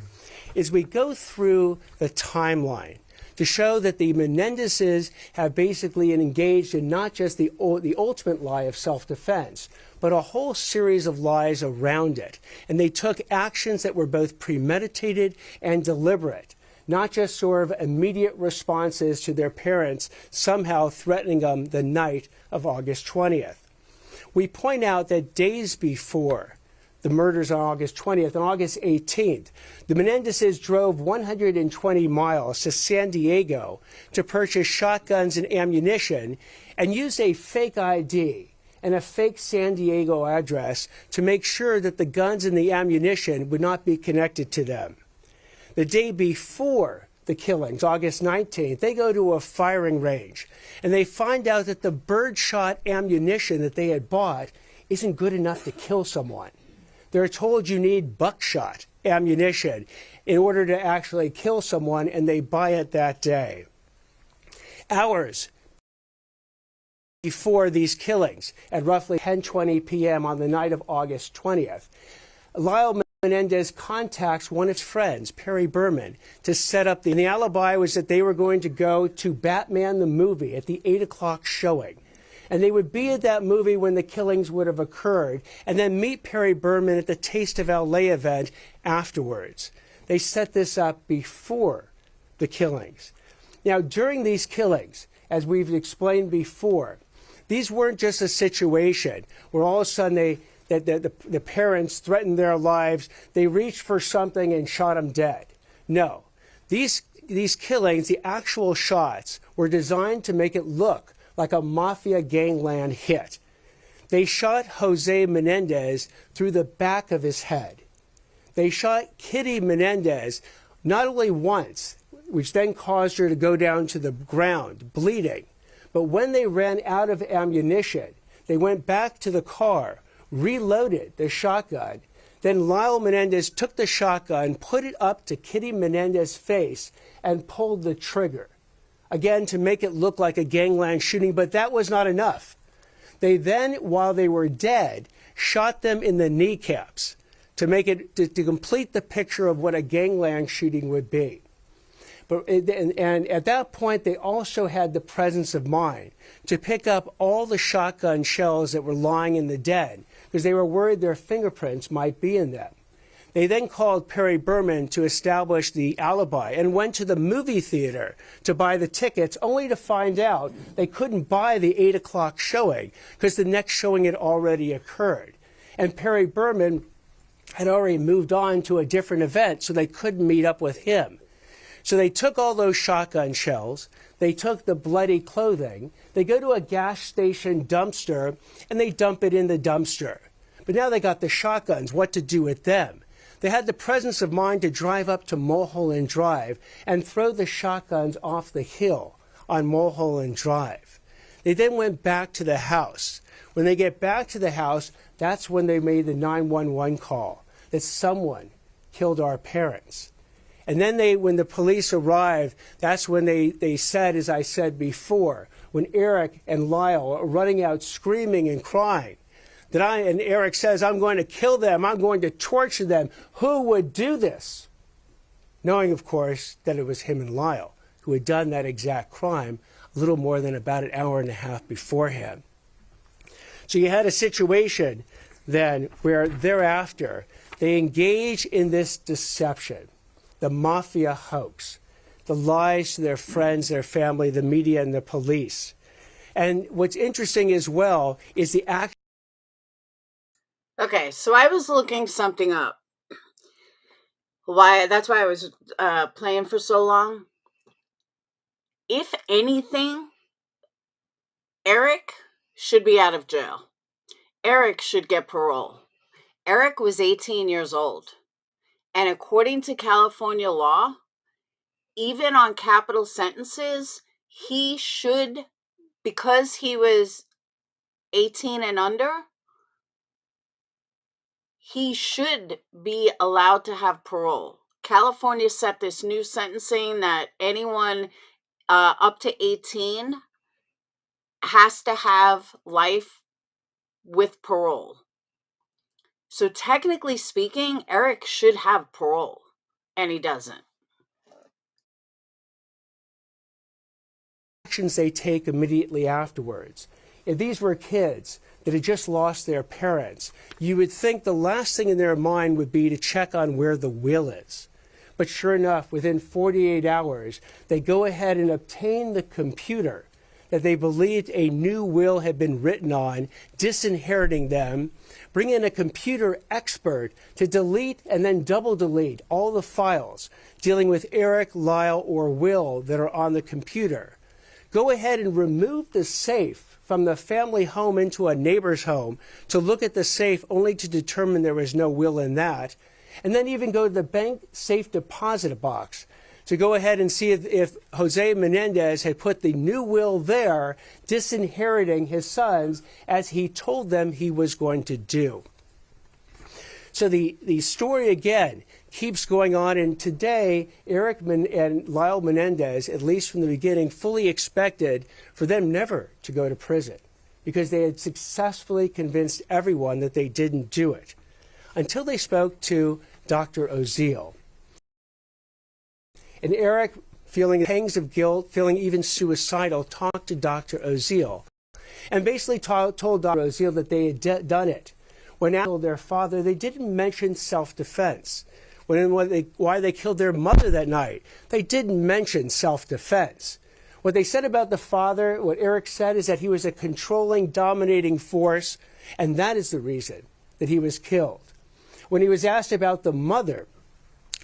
is we go through the timeline to show that the Menendezes have basically engaged in not just the ultimate lie of self-defense, but a whole series of lies around it. And they took actions that were both premeditated and deliberate, not just sort of immediate responses to their parents somehow threatening them the night of August 20th. We point out that days before the murders on August 20th and August 18th, the Menendezes drove 120 miles to San Diego to purchase shotguns and ammunition and used a fake ID and a fake San Diego address to make sure that the guns and the ammunition would not be connected to them. The day before the killings, August 19th, they go to a firing range and they find out that the birdshot ammunition that they had bought isn't good enough to kill someone. They're told you need buckshot ammunition in order to actually kill someone, and they buy it that day. Hours before these killings, at roughly 10:20 p.m. on the night of August 20th, Lyle Menendez contacts one of his friends, Perry Berman, to set up the alibi was that they were going to go to Batman the movie at the 8 o'clock showing. And they would be at that movie when the killings would have occurred, and then meet Perry Berman at the Taste of LA event afterwards. They set this up before the killings. Now, during these killings, as we've explained before, these weren't just a situation where all of a sudden the parents threatened their lives, they reached for something and shot them dead. No. These killings, the actual shots, were designed to make it look like a mafia gangland hit. They shot Jose Menendez through the back of his head. They shot Kitty Menendez not only once, which then caused her to go down to the ground, bleeding, but when they ran out of ammunition, they went back to the car, reloaded the shotgun. Then Lyle Menendez took the shotgun, put it up to Kitty Menendez's face, and pulled the trigger. Again, to make it look like a gangland shooting, but that was not enough. They then, while they were dead, shot them in the kneecaps to make it to complete the picture of what a gangland shooting would be. And at that point, they also had the presence of mind to pick up all the shotgun shells that were lying in the den because they were worried their fingerprints might be in them. They then called Perry Berman to establish the alibi and went to the movie theater to buy the tickets, only to find out they couldn't buy the 8 o'clock showing because the next showing had already occurred. And Perry Berman had already moved on to a different event, so they couldn't meet up with him. So they took all those shotgun shells, they took the bloody clothing, they go to a gas station dumpster, and they dump it in the dumpster. But now they got the shotguns, what to do with them? They had the presence of mind to drive up to Mulholland Drive and throw the shotguns off the hill on Mulholland Drive. They then went back to the house. When they get back to the house, that's when they made the 911 call that someone killed our parents. And then when the police arrived, that's when they said, as I said before, when Eric and Lyle are running out screaming and crying, and Eric says, I'm going to kill them, I'm going to torture them. Who would do this? Knowing, of course, that it was him and Lyle who had done that exact crime a little more than about an hour and a half beforehand. So you had a situation then where thereafter they engage in this deception, the mafia hoax, the lies to their friends, their family, the media, and the police. And what's interesting as well is the action. Okay, so I was looking something up. That's why I was playing for so long. If anything, Eric should be out of jail. Eric should get parole. Eric was 18 years old. And according to California law, even on capital sentences, he should, because he was 18 and under, he should be allowed to have parole. California set this new sentencing that anyone up to 18 has to have life with parole. So technically speaking, Eric should have parole, and he doesn't. Actions they take immediately afterwards. If these were kids that had just lost their parents, you would think the last thing in their mind would be to check on where the will is. But sure enough, within 48 hours, they go ahead and obtain the computer that they believed a new will had been written on, disinheriting them, bring in a computer expert to delete and then double delete all the files dealing with Eric, Lyle, or Will that are on the computer. Go ahead and remove the safe from the family home into a neighbor's home to look at the safe only to determine there was no will in that. And then even go to the bank safe deposit box to go ahead and see if Jose Menendez had put the new will there, disinheriting his sons as he told them he was going to do. So the story again keeps going on, and today Eric and Lyle Menendez, at least from the beginning, fully expected for them never to go to prison because they had successfully convinced everyone that they didn't do it until they spoke to Dr. Oziel. And Eric, feeling pangs of guilt, feeling even suicidal, talked to Dr. Oziel and basically told Dr. Oziel that they had done it. When asked their father, they didn't mention self-defense. Why they killed their mother that night, they didn't mention self-defense. What they said about the father, what Eric said, is that he was a controlling, dominating force, and that is the reason that he was killed. When he was asked about the mother,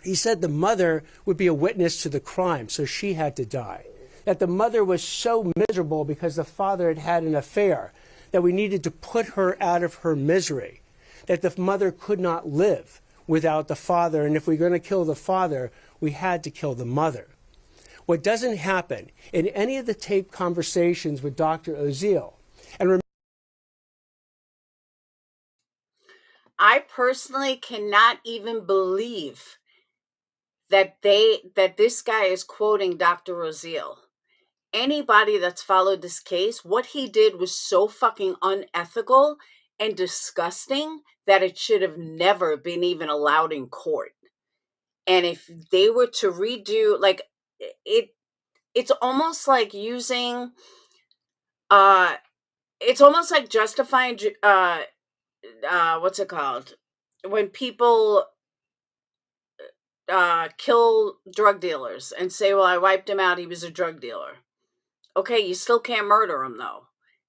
he said the mother would be a witness to the crime, so she had to die. That the mother was so miserable because the father had had an affair that we needed to put her out of her misery. That the mother could not live without the father, and if we were going to kill the father, we had to kill the mother. What doesn't happen in any of the taped conversations with Dr. Oziel, and I personally cannot even believe that this guy is quoting Dr. Oziel. Anybody that's followed this case, what he did was so fucking unethical and disgusting that it should have never been even allowed in court. And if they were to redo, like, it's almost like using, it's almost like justifying, what's it called? When people kill drug dealers and say, well, I wiped him out, he was a drug dealer. Okay, you still can't murder him, though.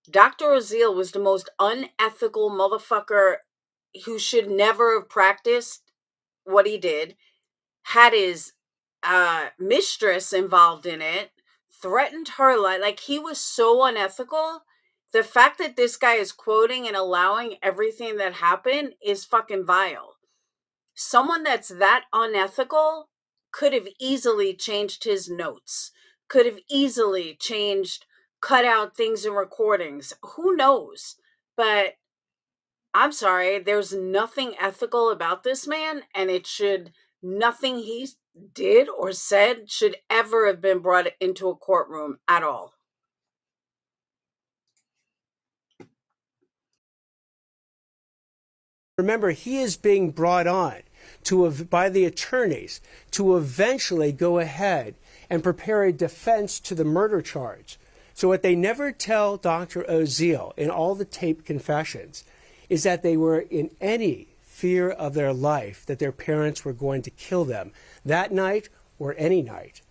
Dr. Oziel was the most unethical motherfucker who should never have practiced what he did, had his mistress involved in it, threatened her life. Like, he was so unethical. The fact that this guy is quoting and allowing everything that happened is fucking vile. Someone that's that unethical could have easily changed his notes, could have easily cut out things in recordings. Who knows? But I'm sorry, there's nothing ethical about this man, and nothing he did or said should ever have been brought into a courtroom at all. remember, he is being brought on by the attorneys to eventually go ahead and prepare a defense to the murder charge. So what they never tell Dr. Oziel in all the taped confessions is that they were in any fear of their life that their parents were going to kill them that night or any night,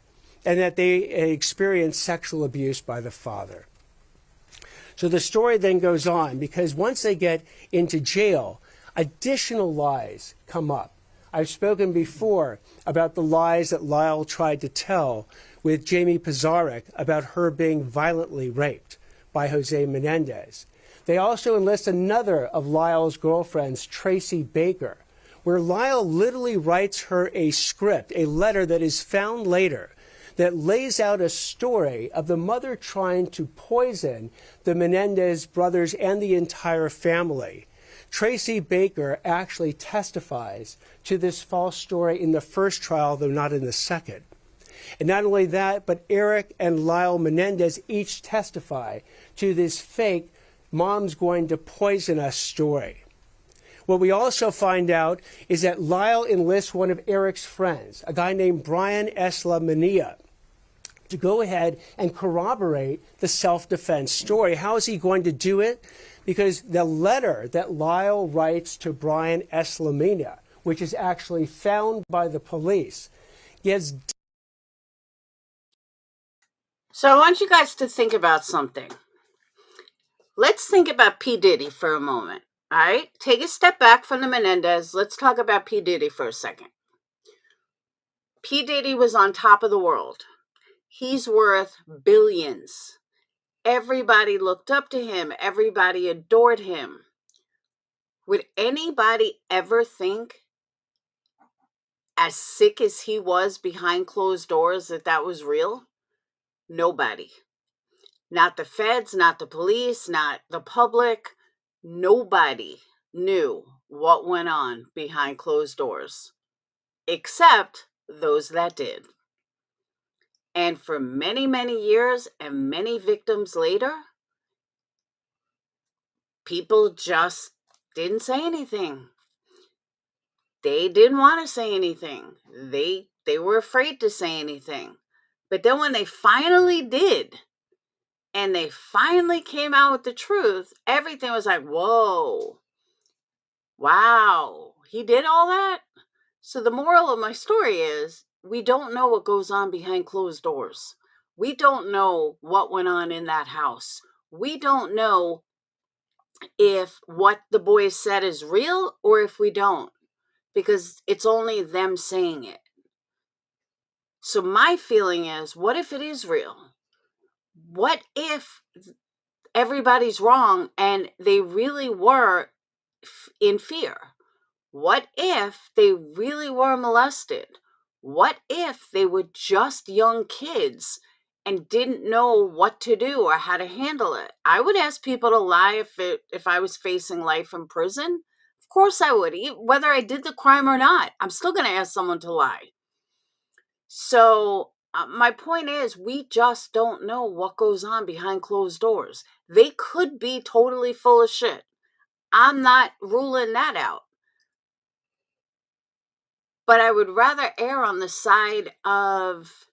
and that they experienced sexual abuse by the father. So the story then goes on, because once they get into jail, additional lies come up. I've spoken before about the lies that Lyle tried to tell with Jamie Pizarnik about her being violently raped by Jose Menendez. They also enlist another of Lyle's girlfriends, Tracy Baker, where Lyle literally writes her a script, a letter that is found later, that lays out a story of the mother trying to poison the Menendez brothers and the entire family Tracy Baker actually testifies to this false story in the first trial, though not in the second. And not only that, but Eric and Lyle Menendez each testify to this fake "mom's going to poison us" story. What we also find out is that Lyle enlists one of Eric's friends, a guy named Brian Eslamania, to go ahead and corroborate the self-defense story. How is he going to do it? Because the letter that Lyle writes to Brian Eslamania, which is actually found by the police, gets... So I want you guys to think about something. Let's think about P. Diddy for a moment. All right? Take a step back from the Menendez. Let's talk about P. Diddy for a second. P. Diddy was on top of the world. He's worth billions. Everybody looked up to him. Everybody adored him. Would anybody ever think, as sick as he was behind closed doors, that that was real? Nobody. Not the feds, not the police, not the public. Nobody knew what went on behind closed doors, except those that did. And for many, many years and many victims later, people just didn't say anything. They didn't want to say anything. They were afraid to say anything. But then when they finally did, and they finally came out with the truth, everything was like, whoa, wow, he did all that? So the moral of my story is, we don't know what goes on behind closed doors. We don't know what went on in that house. We don't know if what the boys said is real or if we don't, because it's only them saying it. So my feeling is, what if it is real? What if everybody's wrong and they really were in fear? What if they really were molested? What if they were just young kids and didn't know what to do or how to handle it? I would ask people to lie if I was facing life in prison. Of course I would. Whether I did the crime or not, I'm still going to ask someone to lie. So my point is, we just don't know what goes on behind closed doors. They could be totally full of shit. I'm not ruling that out. But I would rather err on the side of,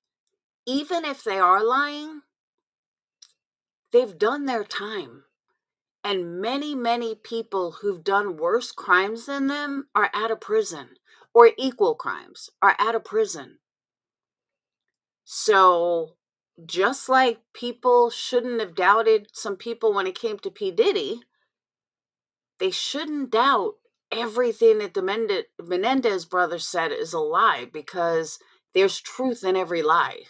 even if they are lying, they've done their time. And many, many people who've done worse crimes than them are out of prison, or equal crimes are out of prison. So just like people shouldn't have doubted some people when it came to P. Diddy, they shouldn't doubt everything that the Menendez brothers said is a lie, because there's truth in every lie.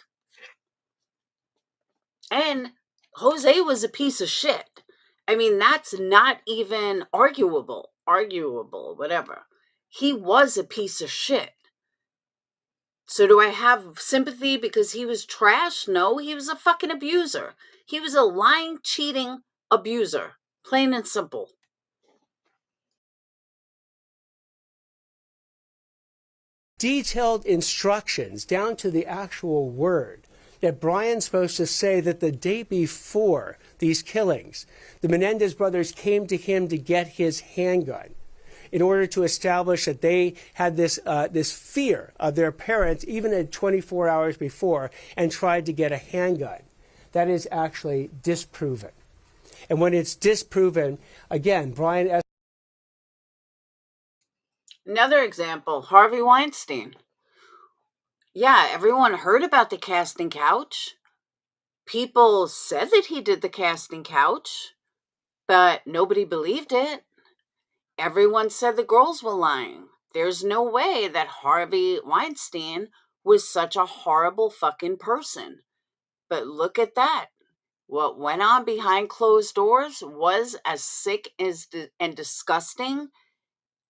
And Jose was a piece of shit. I mean, that's not even arguable, whatever. He was a piece of shit. So do I have sympathy because he was trash? No, he was a fucking abuser. He was a lying, cheating abuser. Plain and simple. Detailed instructions down to the actual word that Brian's supposed to say that the day before these killings, the Menendez brothers came to him to get his handgun in order to establish that they had this fear of their parents even at 24 hours before, and tried to get a handgun. That is actually disproven. And when it's disproven, again, Brian... Another example, Harvey Weinstein. Yeah, everyone heard about the casting couch. People said that he did the casting couch, but nobody believed it. Everyone said the girls were lying. There's no way that Harvey Weinstein was such a horrible fucking person. But look at that. What went on behind closed doors was as sick and disgusting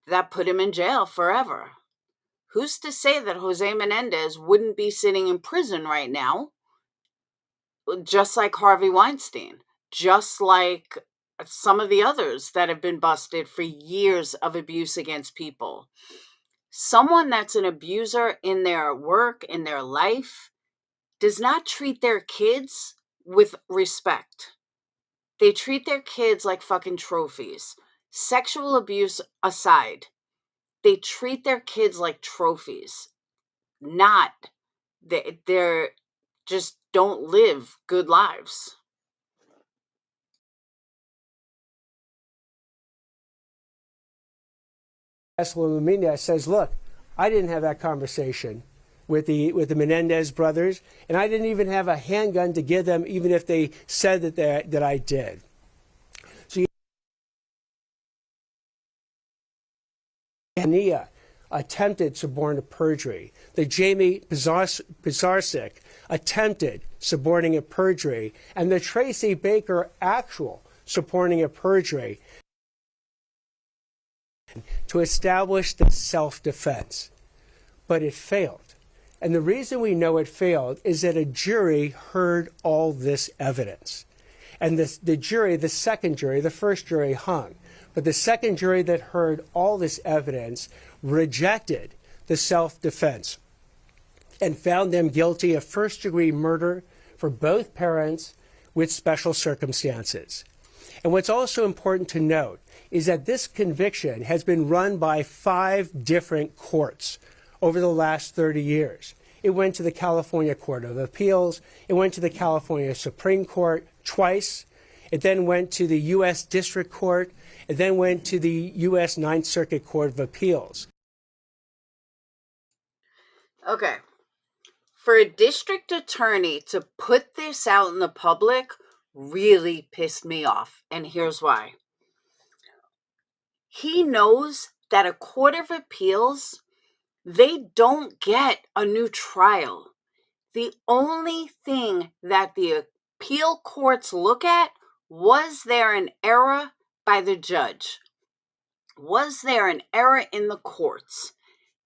that put him in jail forever. Who's to say that Jose Menendez wouldn't be sitting in prison right now, just like Harvey Weinstein, just like some of the others that have been busted for years of abuse against people. Someone that's an abuser in their work, in their life, does not treat their kids with respect. They treat their kids like fucking trophies. Sexual abuse aside, they treat their kids like trophies. Not, they're just don't live good lives. Menendez says, look, I didn't have that conversation with the Menendez brothers, and I didn't even have a handgun to give them, even if they said that I did. So Nia attempted suborning perjury. The Jamie Bizarsic attempted suborning a perjury, and the Tracy Baker actual suborning a perjury to establish the self-defense. But it failed. And the reason we know it failed is that a jury heard all this evidence. And the jury, the second jury, the first jury hung. But the second jury that heard all this evidence rejected the self-defense and found them guilty of first-degree murder for both parents with special circumstances. And what's also important to note is that this conviction has been run by 5 different courts over the last 30 years. It went to the California Court of Appeals. It went to the California Supreme Court twice. It then went to the U.S. District Court. It then went to the U.S. Ninth Circuit Court of Appeals. Okay. For a district attorney to put this out in the public really pissed me off. And here's why. He knows that a court of appeals, they don't get a new trial. The only thing that the appeal courts look at, was there an error by the judge? Was there an error in the courts?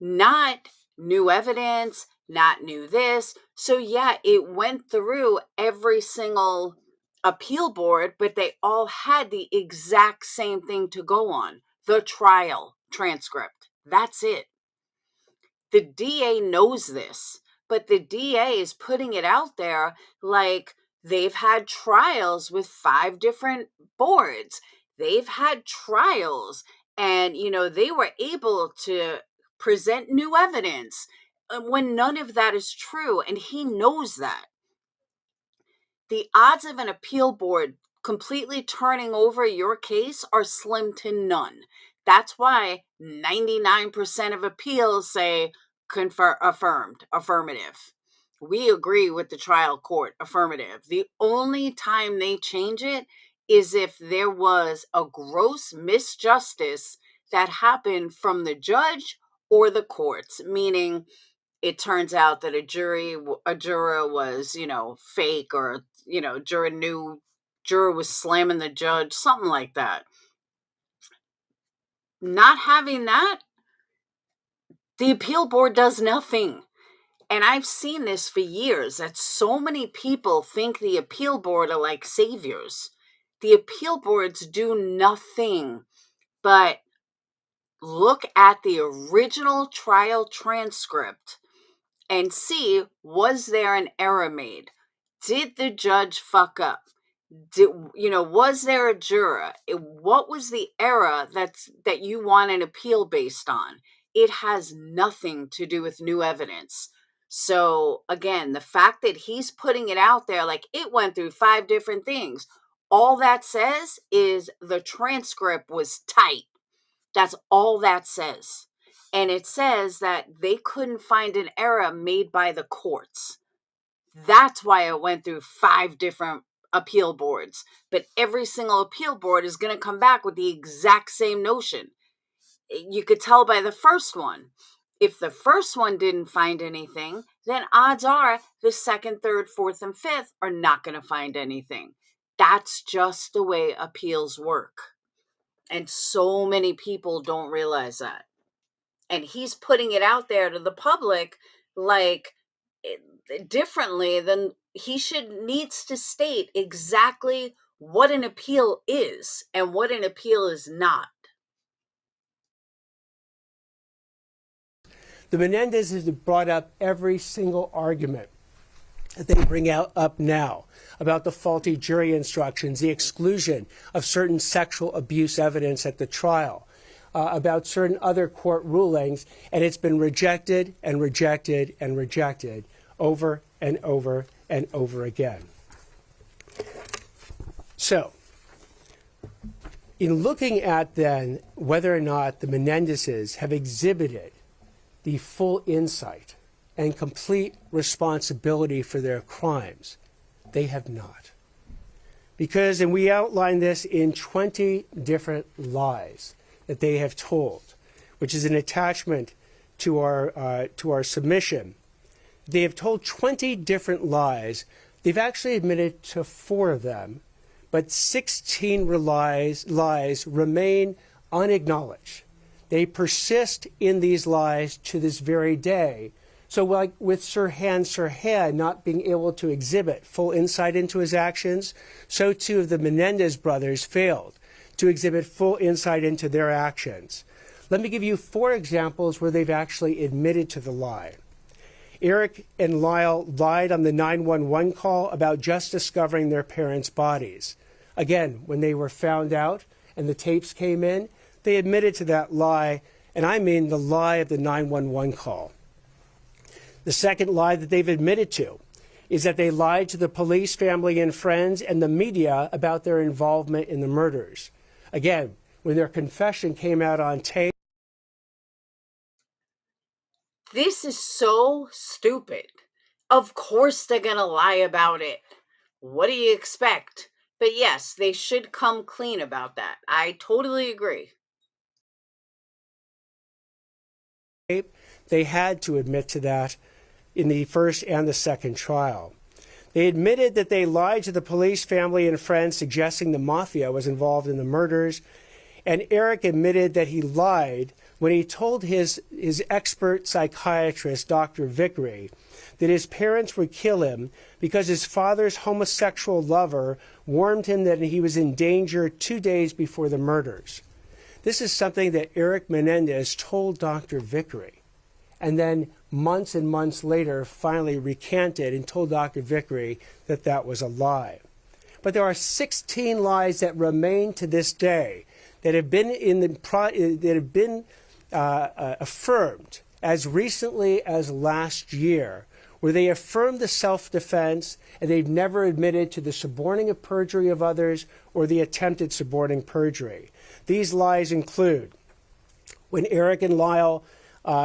Not new evidence, not new this. So yeah, it went through every single appeal board, but they all had the exact same thing to go on. The trial transcript. That's it. The DA knows this, but the DA is putting it out there like they've had trials with 5 different boards. They've had trials and, they were able to present new evidence when none of that is true. And he knows that. The odds of an appeal board completely turning over your case are slim to none. That's why 99% of appeals say affirmative. We agree with the trial court, affirmative. The only time they change it is if there was a gross misjustice that happened from the judge or the courts, meaning it turns out that a juror was, fake, or, juror was slamming the judge, something like that. Not having that, the appeal board does nothing. And I've seen this for years, that so many people think the appeal board are like saviors. The appeal boards do nothing but look at the original trial transcript and see, was there an error made? Did the judge fuck up? Was there a juror? What was the error that you want an appeal based on? It has nothing to do with new evidence. So again, the fact that he's putting it out there like it went through 5 different things, all that says is the transcript was tight. That's all that says. And it says that they couldn't find an error made by the courts. That's why it went through 5 different appeal boards. But every single appeal board is going to come back with the exact same notion. You could tell by the first one. If the first one didn't find anything, then odds are the second, third, fourth, and fifth are not going to find anything. That's just the way appeals work. And so many people don't realize that. And he's putting it out there to the public like differently than he needs to state exactly what an appeal is and what an appeal is not. The Menendezes have brought up every single argument that they bring up now about the faulty jury instructions, the exclusion of certain sexual abuse evidence at the trial, about certain other court rulings, and it's been rejected and rejected and rejected over and over and over again. So, in looking at then whether or not the Menendezes have exhibited the full insight and complete responsibility for their crimes, they have not. Because, and we outline this in 20 different lies that they have told, which is an attachment to our submission. They have told 20 different lies. They've actually admitted to 4 of them, but 16 lies remain unacknowledged. They persist in these lies to this very day. So like with Sirhan not being able to exhibit full insight into his actions, so too have the Menendez brothers failed to exhibit full insight into their actions. Let me give you 4 examples where they've actually admitted to the lie. Eric and Lyle lied on the 911 call about just discovering their parents' bodies. Again, when they were found out and the tapes came in, they admitted to that lie, and I mean the lie of the 911 call. The second lie that they've admitted to is that they lied to the police, family, and friends and the media about their involvement in the murders. Again, when their confession came out on tape. This is so stupid. Of course they're going to lie about it. What do you expect? But yes, they should come clean about that. I totally agree. They had to admit to that in the first and the second trial. They admitted that they lied to the police, family, and friends, suggesting the mafia was involved in the murders. And Eric admitted that he lied when he told his expert psychiatrist, Dr. Vickery, that his parents would kill him because his father's homosexual lover warned him that he was in danger 2 days before the murders. This is something that Eric Menendez told Dr. Vickery, and then months and months later finally recanted and told Dr. Vickery that that was a lie. But there are 16 lies that remain to this day that have been affirmed as recently as last year, where they affirmed the self-defense and they've never admitted to the suborning of perjury of others or the attempted suborning perjury. These lies include when Eric and Lyle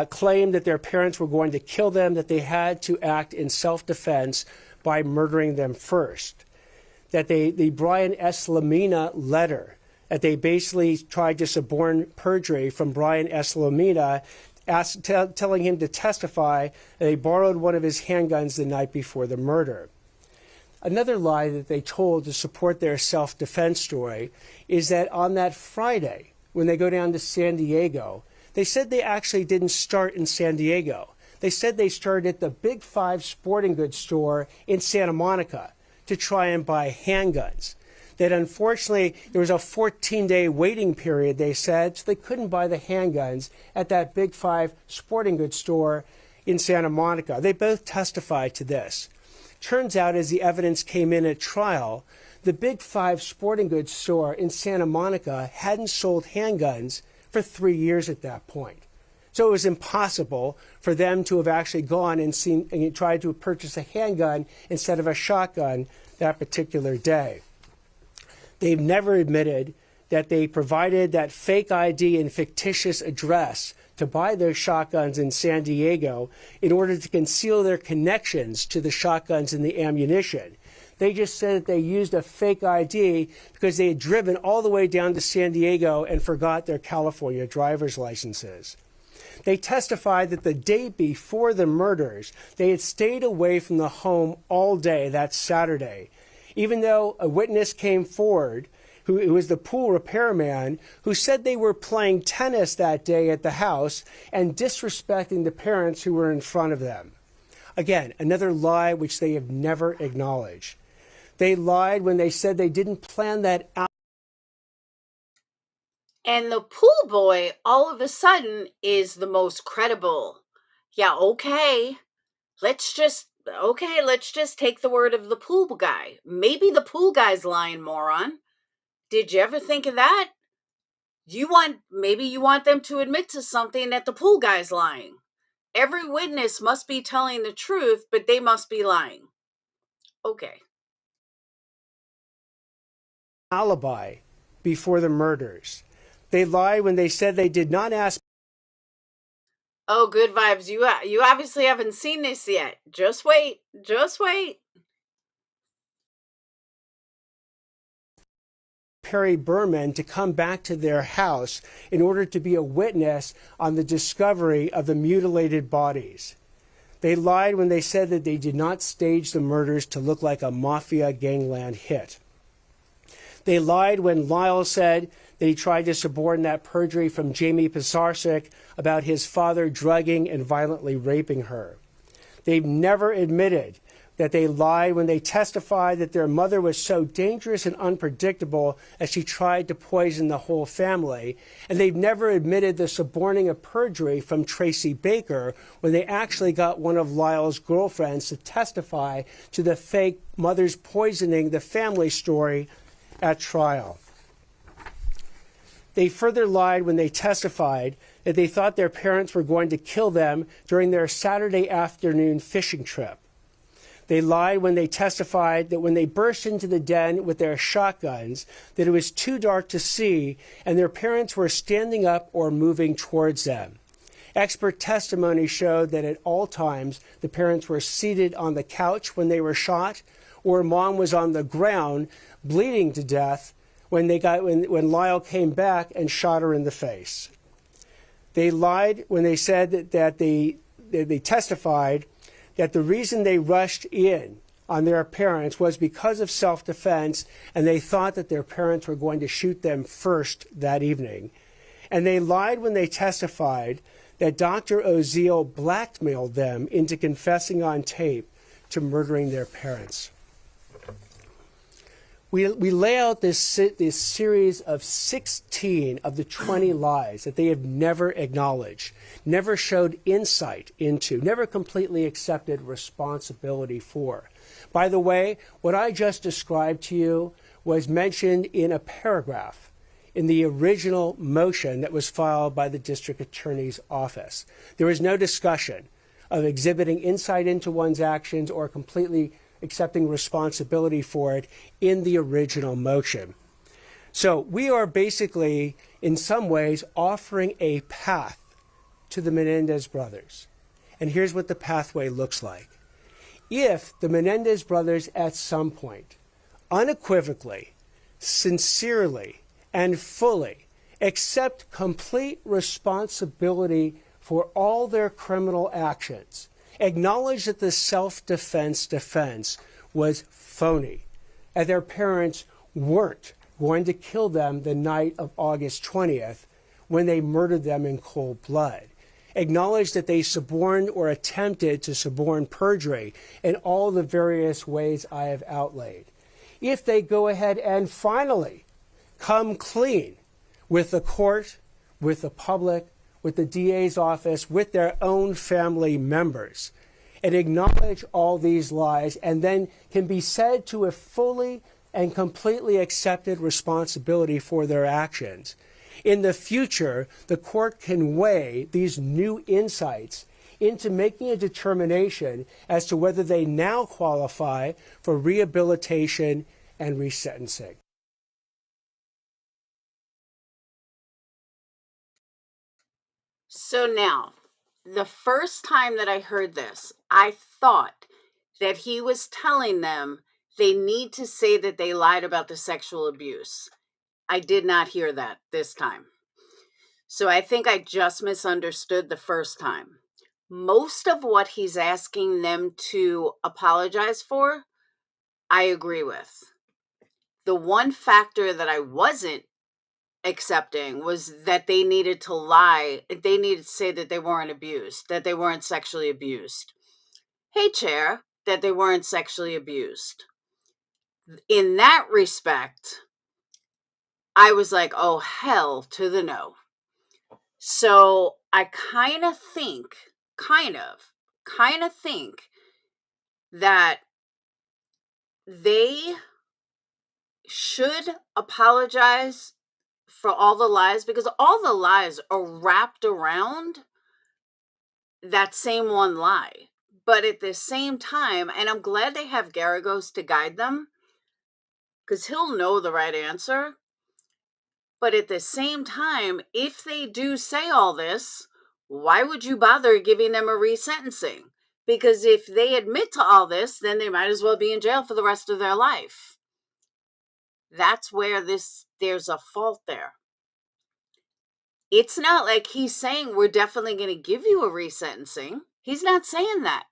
claimed that their parents were going to kill them, that they had to act in self-defense by murdering them first. That the Brian S. Lamina letter, that they basically tried to suborn perjury from Brian S. Lamina, telling him to testify that they borrowed one of his handguns the night before the murder. Another lie that they told to support their self-defense story is that on that Friday, when they go down to San Diego, they said they actually didn't start in San Diego. They said they started at the Big 5 sporting goods store in Santa Monica to try and buy handguns. That unfortunately there was a 14-day waiting period, they said, so they couldn't buy the handguns at that Big 5 sporting goods store in Santa Monica. They both testified to this. Turns out, as the evidence came in at trial, the Big 5 sporting goods store in Santa Monica hadn't sold handguns for 3 years at that point. So it was impossible for them to have actually gone and tried to purchase a handgun instead of a shotgun that particular day. They've never admitted that they provided that fake ID and fictitious address to buy those shotguns in San Diego in order to conceal their connections to the shotguns and the ammunition. They just said that they used a fake ID because they had driven all the way down to San Diego and forgot their California driver's licenses. They testified that the day before the murders, they had stayed away from the home all day that Saturday, even though a witness came forward who was the pool repairman, who said they were playing tennis that day at the house and disrespecting the parents who were in front of them. Again, another lie which they have never acknowledged. They lied when they said they didn't plan that out. And the pool boy, all of a sudden, is the most credible. Yeah, okay. Let's just take the word of the pool guy. Maybe the pool guy's lying, moron. Did you ever think of that? Maybe you want them to admit to something that the pool guy's lying. Every witness must be telling the truth, but they must be lying. Okay. Alibi before the murders. They lied when they said they did not ask. Oh, good vibes. You obviously haven't seen this yet. Just wait. Just wait. Perry Berman to come back to their house in order to be a witness on the discovery of the mutilated bodies. They lied when they said that they did not stage the murders to look like a mafia gangland hit. They lied when Lyle said that he tried to suborn that perjury from Jamie Pisarcik about his father drugging and violently raping her. They've never admitted that they lied when they testified that their mother was so dangerous and unpredictable as she tried to poison the whole family. And they've never admitted the suborning of perjury from Tracy Baker when they actually got one of Lyle's girlfriends to testify to the fake mother's poisoning the family story at trial. They further lied when they testified that they thought their parents were going to kill them during their Saturday afternoon fishing trip. They lied when they testified that when they burst into the den with their shotguns, that it was too dark to see and their parents were standing up or moving towards them. Expert testimony showed that at all times the parents were seated on the couch when they were shot, or mom was on the ground bleeding to death when Lyle came back and shot her in the face. They lied when they said that they testified that the reason they rushed in on their parents was because of self-defense, and they thought that their parents were going to shoot them first that evening. And they lied when they testified that Dr. Oziel blackmailed them into confessing on tape to murdering their parents. We lay out this series of 16 of the 20 lies that they have never acknowledged, never showed insight into, never completely accepted responsibility for. By the way, what I just described to you was mentioned in a paragraph in the original motion that was filed by the district attorney's office. There was no discussion of exhibiting insight into one's actions or completely accepting responsibility for it in the original motion. So we are basically, in some ways, offering a path to the Menendez brothers. And here's what the pathway looks like. If the Menendez brothers at some point, unequivocally, sincerely, and fully accept complete responsibility for all their criminal actions, acknowledge that the self-defense defense was phony, and their parents weren't going to kill them the night of August 20th when they murdered them in cold blood. Acknowledge that they suborned or attempted to suborn perjury in all the various ways I have outlaid. If they go ahead and finally come clean with the court, with the public, with the DA's office, with their own family members, and acknowledge all these lies, and then can be said to have fully and completely accepted responsibility for their actions. In the future, the court can weigh these new insights into making a determination as to whether they now qualify for rehabilitation and resentencing. So now, the first time that I heard this, I thought that he was telling them they need to say that they lied about the sexual abuse. I did not hear that this time. So I think I just misunderstood the first time. Most of what he's asking them to apologize for, I agree with. The one factor that I wasn't accepting was that they needed to lie. They needed to say that they weren't abused, that they weren't sexually abused. Hey, Chair, that they weren't sexually abused. in that respect, I was like, oh, hell to the no. So I kind of think that they should apologize for all the lies, because all the lies are wrapped around that same one lie. But at the same time, and I'm glad they have Garagos to guide them, because he'll know the right answer. But at the same time, if they do say all this, why would you bother giving them a resentencing? Because if they admit to all this, then they might as well be in jail for the rest of their life. That's where there's a fault there. It's not like he's saying we're definitely going to give you a resentencing. He's not saying that.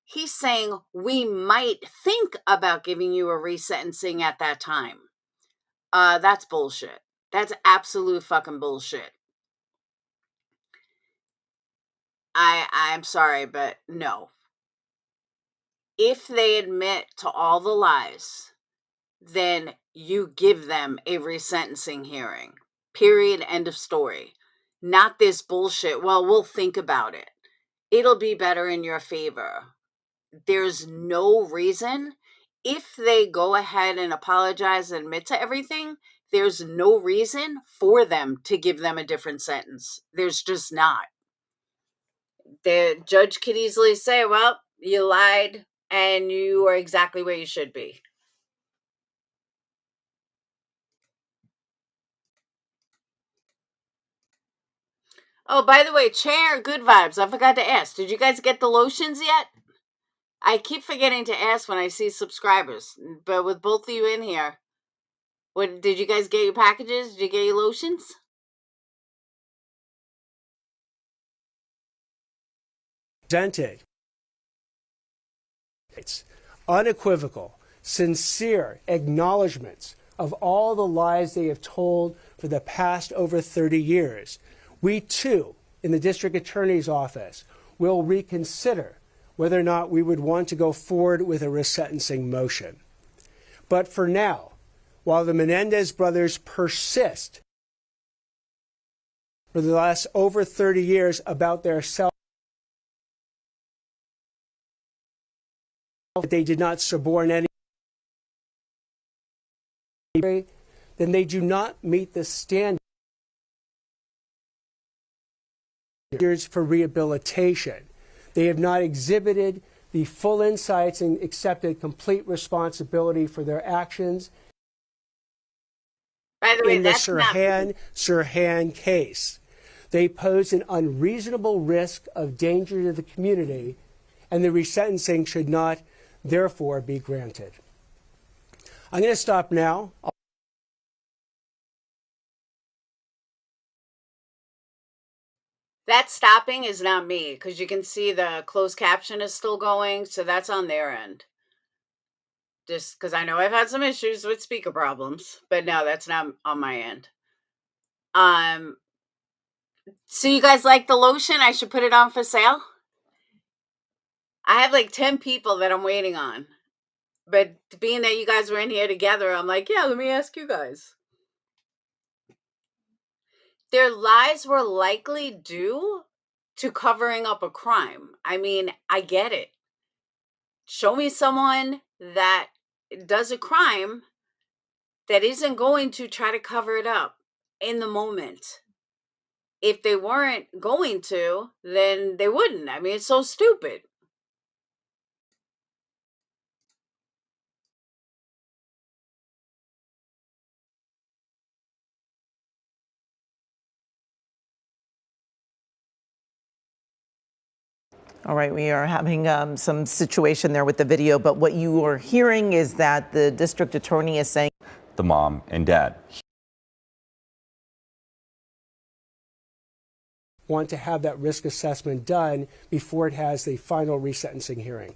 He's saying we might think about giving you a resentencing at that time. That's bullshit. That's absolute fucking bullshit. I'm sorry, but no. If they admit to all the lies, then you give them a resentencing hearing. Period. End of story. Not this bullshit. Well, we'll think about it. It'll be better in your favor. There's no reason. If they go ahead and apologize and admit to everything, there's no reason for them to give them a different sentence. There's just not. The judge could easily say, well, you lied and you are exactly where you should be. Oh, by the way, Chair, good vibes. I forgot to ask. Did you guys get the lotions yet? I keep forgetting to ask when I see subscribers. But with both of you in here, what did you guys get your packages? Did you get your lotions? Presented. It's unequivocal, sincere acknowledgments of all the lies they have told for the past over 30 years. We, too, in the district attorney's office, will reconsider whether or not we would want to go forward with a resentencing motion. But for now, while the Menendez brothers persist for the last over 30 years about their self, that they did not suborn any, then they do not meet the standards for rehabilitation. They have not exhibited the full insights and accepted complete responsibility for their actions. By the way, in the Sirhan case, they pose an unreasonable risk of danger to the community, and the resentencing should not, therefore, be granted. I'm going to stop now. That stopping is not me, because you can see the closed caption is still going, so that's on their end. Just because I know I've had some issues with speaker problems, but no, that's not on my end. So you guys like the lotion? I should put it on for sale? I have like 10 people that I'm waiting on. But being that you guys were in here together, I'm like, yeah, let me ask you guys. Their lies were likely due to covering up a crime. I mean, I get it. Show me someone that does a crime that isn't going to try to cover it up in the moment. If they weren't going to, then they wouldn't. I mean, it's so stupid. All right, we are having some situation there with the video, but what you are hearing is that the district attorney is saying the mom and dad want to have that risk assessment done before it has the final resentencing hearing.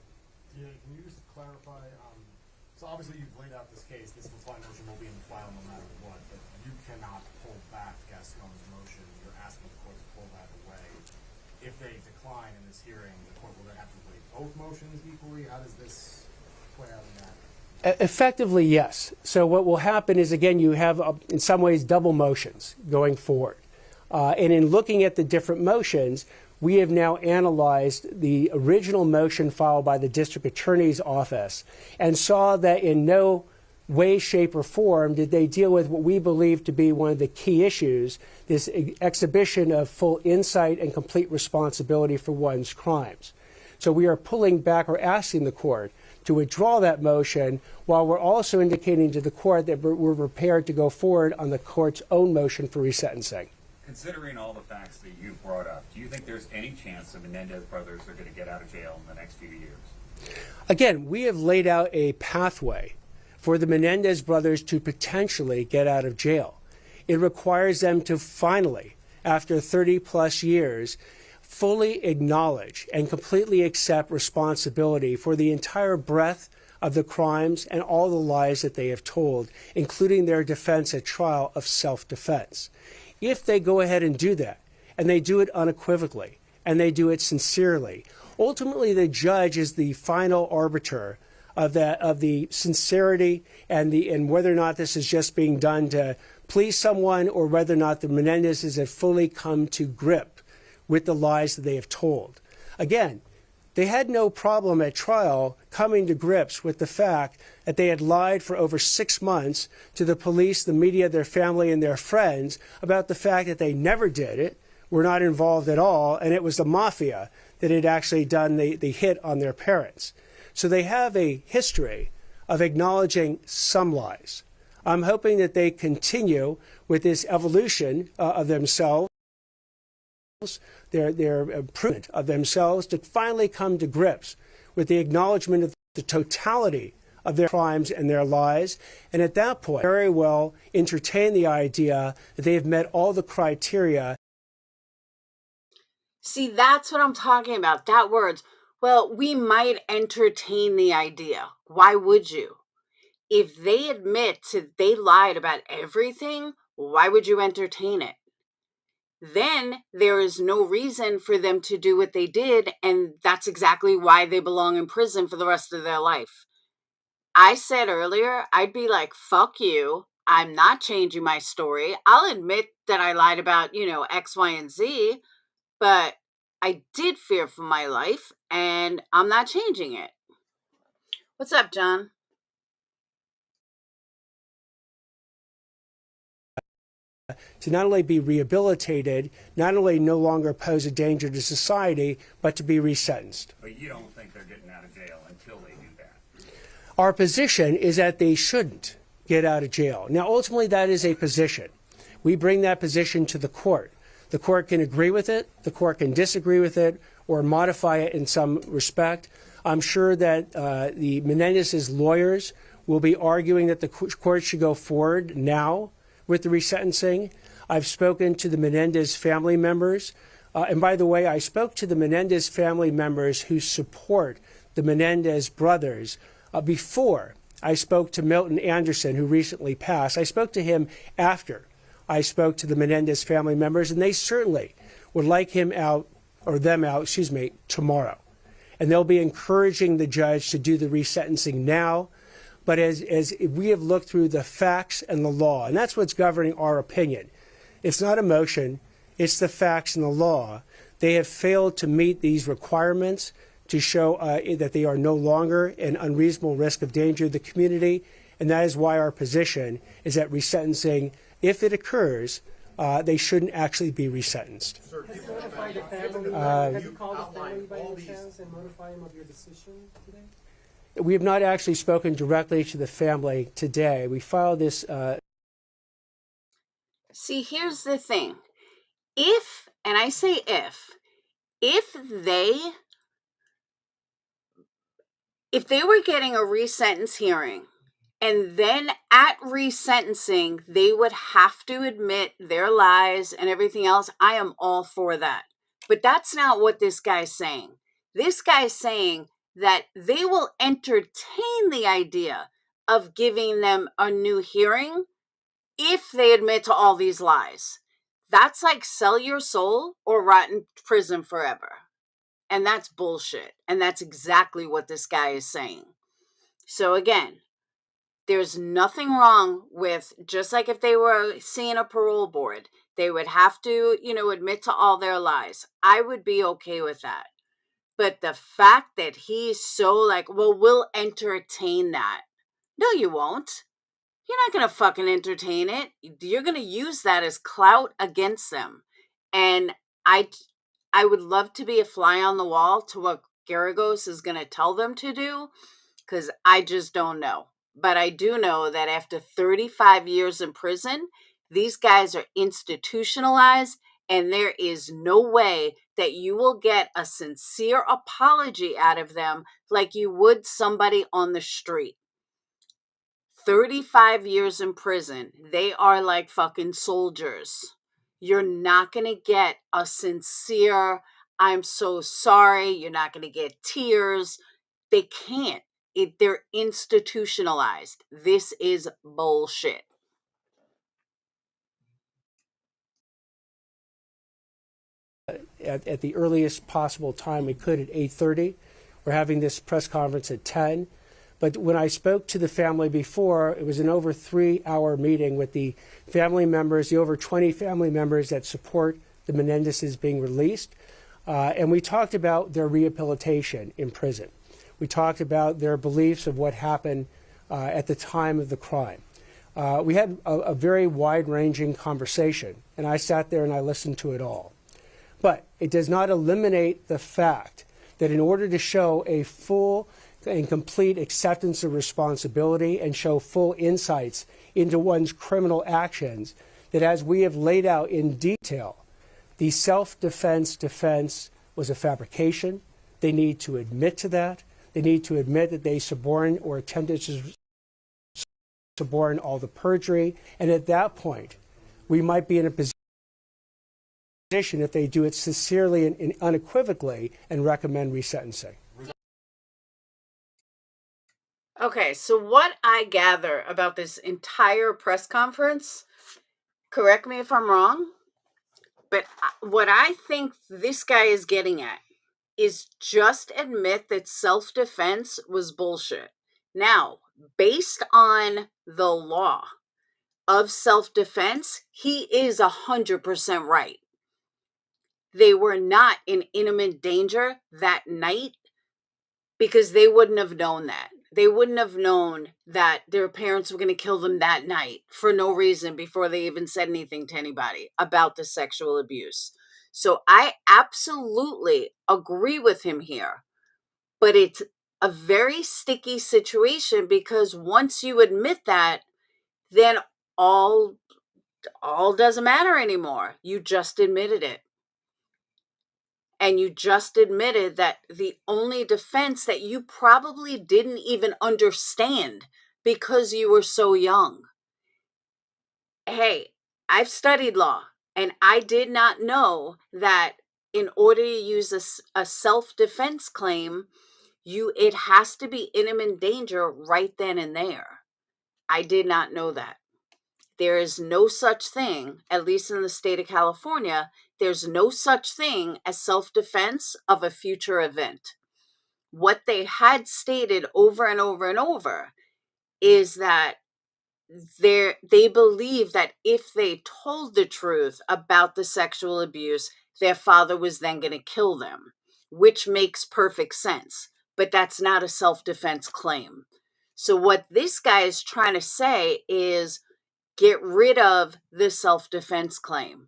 Yeah, can you just clarify? So obviously you've laid out this case. This file motion will be in the file no matter what, but you cannot pull back Gascon's motion. You're asking the court to pull that away. If they decline in this hearing, the court will then have to weigh both motions equally. How does this play out in that? Effectively, yes. So what will happen is, again, you have, in some ways, double motions going forward. And in looking at the different motions, we have now analyzed the original motion filed by the district attorney's office and saw that in no way, shape, or form did they deal with what we believe to be one of the key issues, this exhibition of full insight and complete responsibility for one's crimes. So we are pulling back or asking the court to withdraw that motion, while we're also indicating to the court that we're prepared to go forward on the court's own motion for resentencing. Considering all the facts that you brought up, do you think there's any chance the Menendez brothers are going to get out of jail in the next few years? Again, we have laid out a pathway for the Menendez brothers to potentially get out of jail. It requires them to finally, after 30 plus years, fully acknowledge and completely accept responsibility for the entire breadth of the crimes and all the lies that they have told, including their defense at trial of self-defense. If they go ahead and do that, and they do it unequivocally, and they do it sincerely, ultimately the judge is the final arbiter of the sincerity and whether or not this is just being done to please someone, or whether or not the Menendezes have fully come to grip with the lies that they have told. Again, they had no problem at trial coming to grips with the fact that they had lied for over 6 months to the police, the media, their family, and their friends about the fact that they never did it, were not involved at all, and it was the mafia that had actually done the hit on their parents. So they have a history of acknowledging some lies. I'm hoping that they continue with this evolution of themselves, their improvement of themselves, to finally come to grips with the acknowledgement of the totality of their crimes and their lies, and at that point very well entertain the idea that they have met all the criteria. See, that's what I'm talking about, that words. Well, we might entertain the idea. Why would you? If they admit to they lied about everything, why would you entertain it? Then there is no reason for them to do what they did, and that's exactly why they belong in prison for the rest of their life. I said earlier, I'd be like, fuck you. I'm not changing my story. I'll admit that I lied about, X, Y, and Z, but I did fear for my life, and I'm not changing it. What's up, John? To not only be rehabilitated, not only no longer pose a danger to society, but to be resentenced. But you don't think they're getting out of jail until they do that? Our position is that they shouldn't get out of jail. Now, ultimately, that is a position. We bring that position to the court. The court can agree with it, the court can disagree with it, or modify it in some respect. I'm sure that the Menendez's lawyers will be arguing that the court should go forward now with the resentencing. I've spoken to the Menendez family members. And by the way, I spoke to the Menendez family members who support the Menendez brothers before I spoke to Milton Anderson, who recently passed. I spoke to him after I spoke to the Menendez family members, and they certainly would like him out, or them out, tomorrow. And they'll be encouraging the judge to do the resentencing now. But as we have looked through the facts and the law, and that's what's governing our opinion. It's not emotion, it's the facts and the law. They have failed to meet these requirements to show that they are no longer an unreasonable risk of danger to the community. And that is why our position is that resentencing, if it occurs, they shouldn't actually be resentenced. Sir, Have you notified the family? Have you called the family by any chance and notified them of your decision today? We have not actually spoken directly to the family today. We filed this. See, here's the thing. If, and I say if they were getting a resentence hearing, and then at resentencing, they would have to admit their lies and everything else, I am all for that. But that's not what this guy's saying. This guy's saying that they will entertain the idea of giving them a new hearing if they admit to all these lies. That's like sell your soul or rot in prison forever. And that's bullshit. And that's exactly what this guy is saying. So again, There's nothing wrong with, just like if they were seeing a parole board, they would have to, admit to all their lies. I would be okay with that. But the fact that he's so like, well, we'll entertain that. No, you won't. You're not going to fucking entertain it. You're going to use that as clout against them. And I would love to be a fly on the wall to what Garagos is going to tell them to do, because I just don't know. But I do know that after 35 years in prison, these guys are institutionalized, and there is no way that you will get a sincere apology out of them like you would somebody on the street. 35 years in prison. They are like fucking soldiers. You're not going to get a sincere, I'm so sorry. You're not going to get tears. They can't. They're institutionalized. This is bullshit. At the earliest possible time we could at 8:30. We're having this press conference at 10. But when I spoke to the family before, it was an over 3-hour meeting with the family members, the over 20 family members that support the Menendezes being released. And we talked about their rehabilitation in prison. We talked about their beliefs of what happened at the time of the crime. We had a very wide-ranging conversation, and I sat there and I listened to it all. But it does not eliminate the fact that in order to show a full and complete acceptance of responsibility and show full insights into one's criminal actions, that as we have laid out in detail, the self-defense defense was a fabrication. They need to admit to that. They need to admit that they suborned or attempted to suborn all the perjury. And at that point, we might be in a position, if they do it sincerely and unequivocally, and recommend resentencing. Okay, so what I gather about this entire press conference, correct me if I'm wrong, but what I think this guy is getting at is just admit that self-defense was bullshit. Now, based on the law of self-defense, he is 100% right. They were not in imminent danger that night because they wouldn't have known that. They wouldn't have known that their parents were going to kill them that night for no reason before they even said anything to anybody about the sexual abuse. So I absolutely agree with him here. But it's a very sticky situation because once you admit that, then all doesn't matter anymore. You just admitted it. And you just admitted that the only defense that you probably didn't even understand because you were so young. Hey, I've studied law, and I did not know that in order to use a self-defense claim, it has to be imminent danger right then and there. I did not know that. There is no such thing, at least in the state of California, there's no such thing as self-defense of a future event. What they had stated over and over and over is that they believe that if they told the truth about the sexual abuse, their father was then going to kill them, which makes perfect sense. But that's not a self-defense claim. So what this guy is trying to say is get rid of the self-defense claim.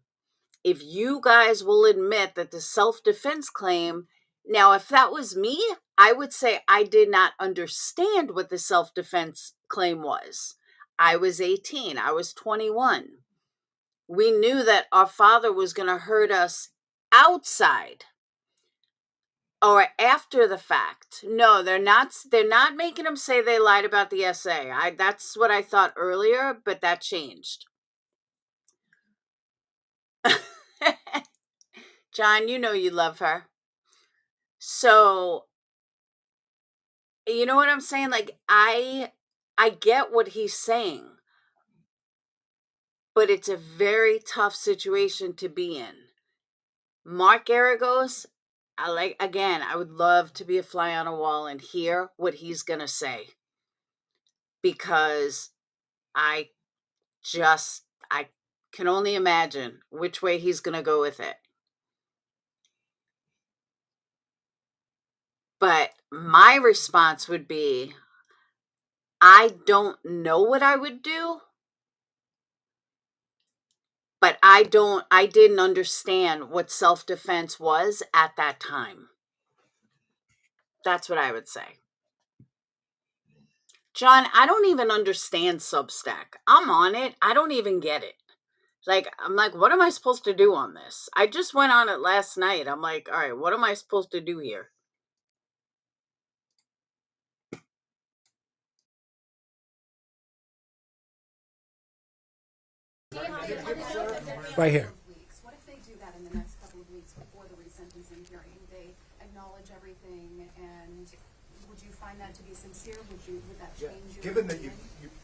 If you guys will admit that the self-defense claim, now if that was me, I would say I did not understand what the self-defense claim was. I was 18, I was 21. We knew that our father was going to hurt us outside or after the fact. No, they're not making them say they lied about the essay. That's what I thought earlier, but that changed. John, you know you love her. So, you know what I'm saying? Like, I get what he's saying, but it's a very tough situation to be in. Mark Garagos, I would love to be a fly on a wall and hear what he's going to say. because I can only imagine which way he's going to go with it. But my response would be, I don't know what I would do, but I didn't understand what self-defense was at that time. That's what I would say. John, I don't even understand Substack. I'm on it. I don't even get it. Like, I'm like, what am I supposed to do on this? I just went on it last night. I'm like, all right, what am I supposed to do here? Right here. What if they do that in the next couple of weeks before the resentencing hearing? They acknowledge everything, and would you find that to be sincere? Would that change your Given that you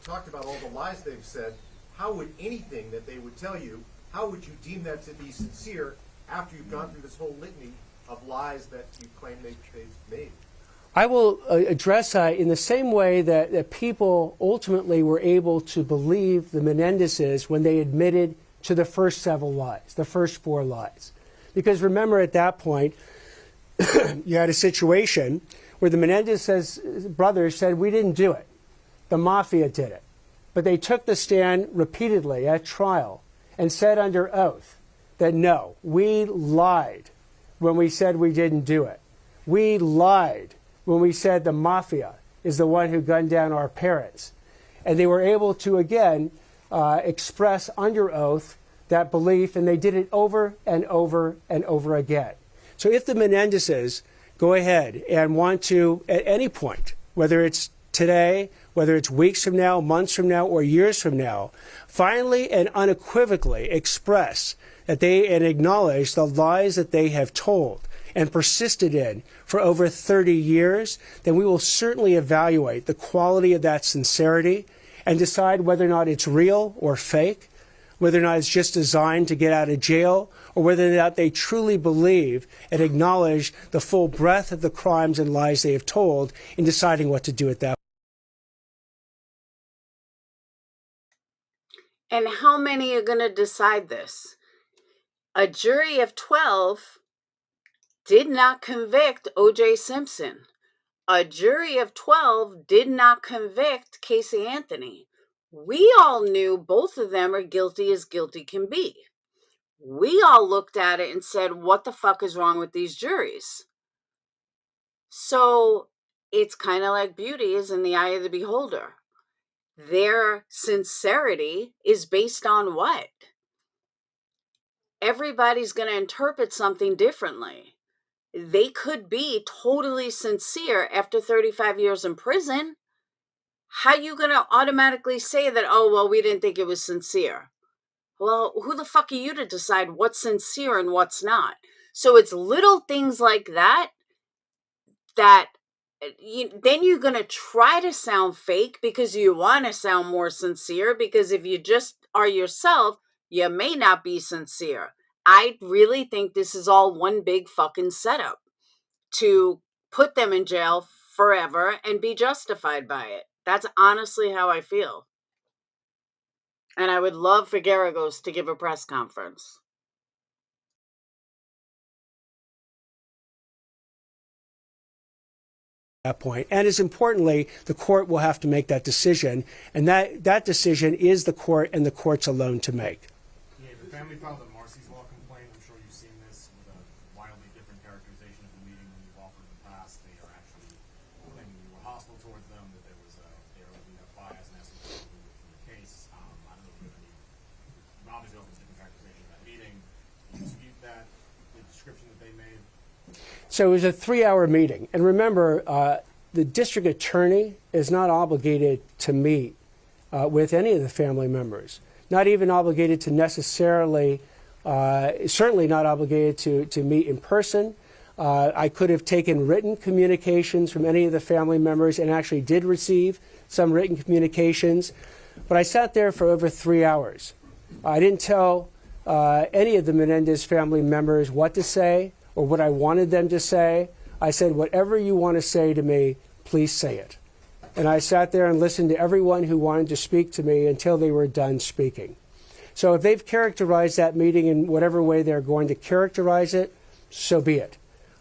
talked about all the lies they've said, how would anything that they would tell you, how would you deem that to be sincere after you've gone through this whole litany of lies that you claim they've made? I will address that in the same way that people ultimately were able to believe the Menendezes when they admitted to the first several lies, the first 4 lies. Because remember, at that point, you had a situation where the Menendez brothers said, we didn't do it. The mafia did it. But they took the stand repeatedly at trial and said under oath that, no, we lied when we said we didn't do it. We lied when we said the mafia is the one who gunned down our parents. And they were able to, again, express under oath that belief, and they did it over and over and over again. So if the Menendezes go ahead and want to, at any point, whether it's today, whether it's weeks from now, months from now, or years from now, finally and unequivocally express that and acknowledge the lies that they have told and persisted in for over 30 years, then we will certainly evaluate the quality of that sincerity and decide whether or not it's real or fake, whether or not it's just designed to get out of jail, or whether or not they truly believe and acknowledge the full breadth of the crimes and lies they have told in deciding what to do at that point. And how many are going to decide this? A jury of 12 did not convict O.J. Simpson. A jury of 12 did not convict Casey Anthony. We all knew both of them are guilty as guilty can be. We all looked at it and said, what the fuck is wrong with these juries? So it's kind of like beauty is in the eye of the beholder. Their sincerity is based on what? Everybody's going to interpret something differently. They could be totally sincere after 35 years in prison. How are you going to automatically say that, oh, well, we didn't think it was sincere? Well, who the fuck are you to decide what's sincere and what's not? So it's little things like that then you're going to try to sound fake because you want to sound more sincere, because if you just are yourself, you may not be sincere. I really think this is all one big fucking setup to put them in jail forever and be justified by it. That's honestly how I feel. And I would love for Garagos to give a press conference. That point. And as importantly, the court will have to make that decision, and that decision is the court and the courts alone to make. Yeah, the family filed a Marcy's Law complaint. I'm sure you've seen this with a wildly different characterization of the meeting than you've offered in the past. They are actually claiming you were hostile towards them, that there was they were looking at bias and asking for removed from the case. I don't know if you have any obviously offers different characterization of that meeting. Do you dispute that, the description that they made? So it was a 3-hour meeting. And remember, the district attorney is not obligated to meet with any of the family members, not even obligated to necessarily, certainly not obligated to meet in person. I could have taken written communications from any of the family members and actually did receive some written communications. But I sat there for over 3 hours. I didn't tell any of the Menendez family members what to say or what I wanted them to say. I said, whatever you want to say to me, please say it. And I sat there and listened to everyone who wanted to speak to me until they were done speaking. So if they've characterized that meeting in whatever way they're going to characterize it, so be it.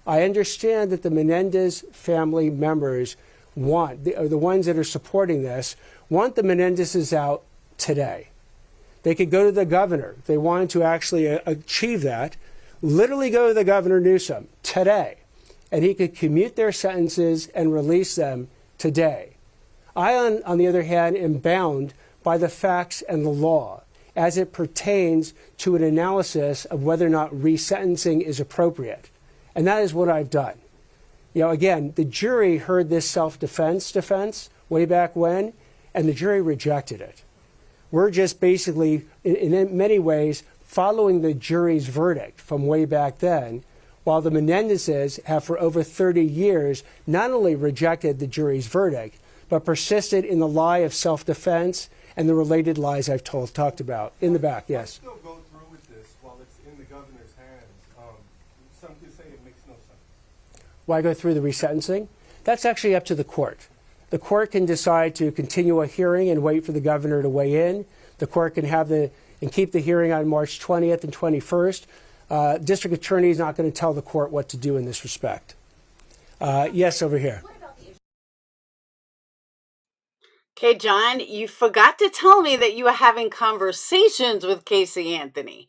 I understand that the Menendez family members want, the ones that are supporting this, want the Menendezes out today. They could go to the governor if they wanted to actually achieve that, literally go to the Governor Newsom today, and he could commute their sentences and release them today. I, on the other hand, am bound by the facts and the law as it pertains to an analysis of whether or not resentencing is appropriate. And that is what I've done. Again, the jury heard this self-defense defense way back when, and the jury rejected it. We're just basically, in many ways, following the jury's verdict from way back then, while the Menendezes have for over 30 years not only rejected the jury's verdict, but persisted in the lie of self-defense and the related lies I've talked about. In the back, yes. Still go through with this while it's in the governor's hands. Some could say it makes no sense. Why go through the resentencing? That's actually up to the court. The court can decide to continue a hearing and wait for the governor to weigh in. The court can keep the hearing on March 20th and 21st. District attorney is not going to tell the court what to do in this respect. Yes, over here. Okay, John, you forgot to tell me that you were having conversations with Casey Anthony.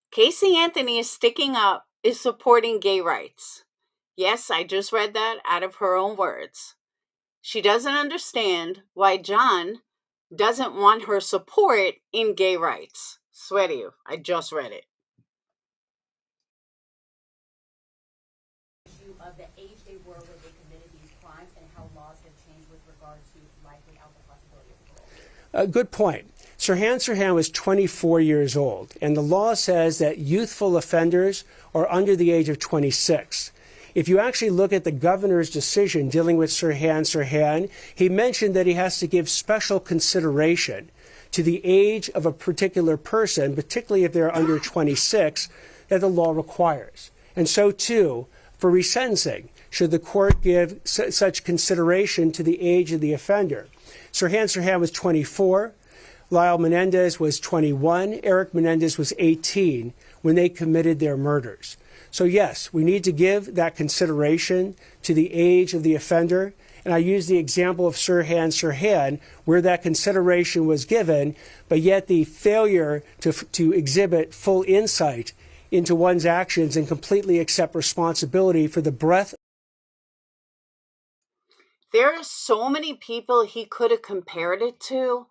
Casey Anthony is supporting gay rights. Yes, I just read that out of her own words. She doesn't understand why John doesn't want her support in gay rights. Swear to you, I just read it. Of the age they were when they committed these crimes and how laws have changed with regard to likely out the possibility of parole. Good point. Sirhan was 24 years old, and the law says that youthful offenders are under the age of 26. If you actually look at the governor's decision dealing with Sirhan, he mentioned that he has to give special consideration to the age of a particular person, particularly if they're under 26, that the law requires. And so, too, for resentencing, should the court give such consideration to the age of the offender? Sirhan was 24. Lyle Menendez was 21. Eric Menendez was 18 when they committed their murders. So, yes, we need to give that consideration to the age of the offender. And I use the example of Sirhan, where that consideration was given, but yet the failure to exhibit full insight into one's actions and completely accept responsibility for the breadth. There are so many people he could have compared it to.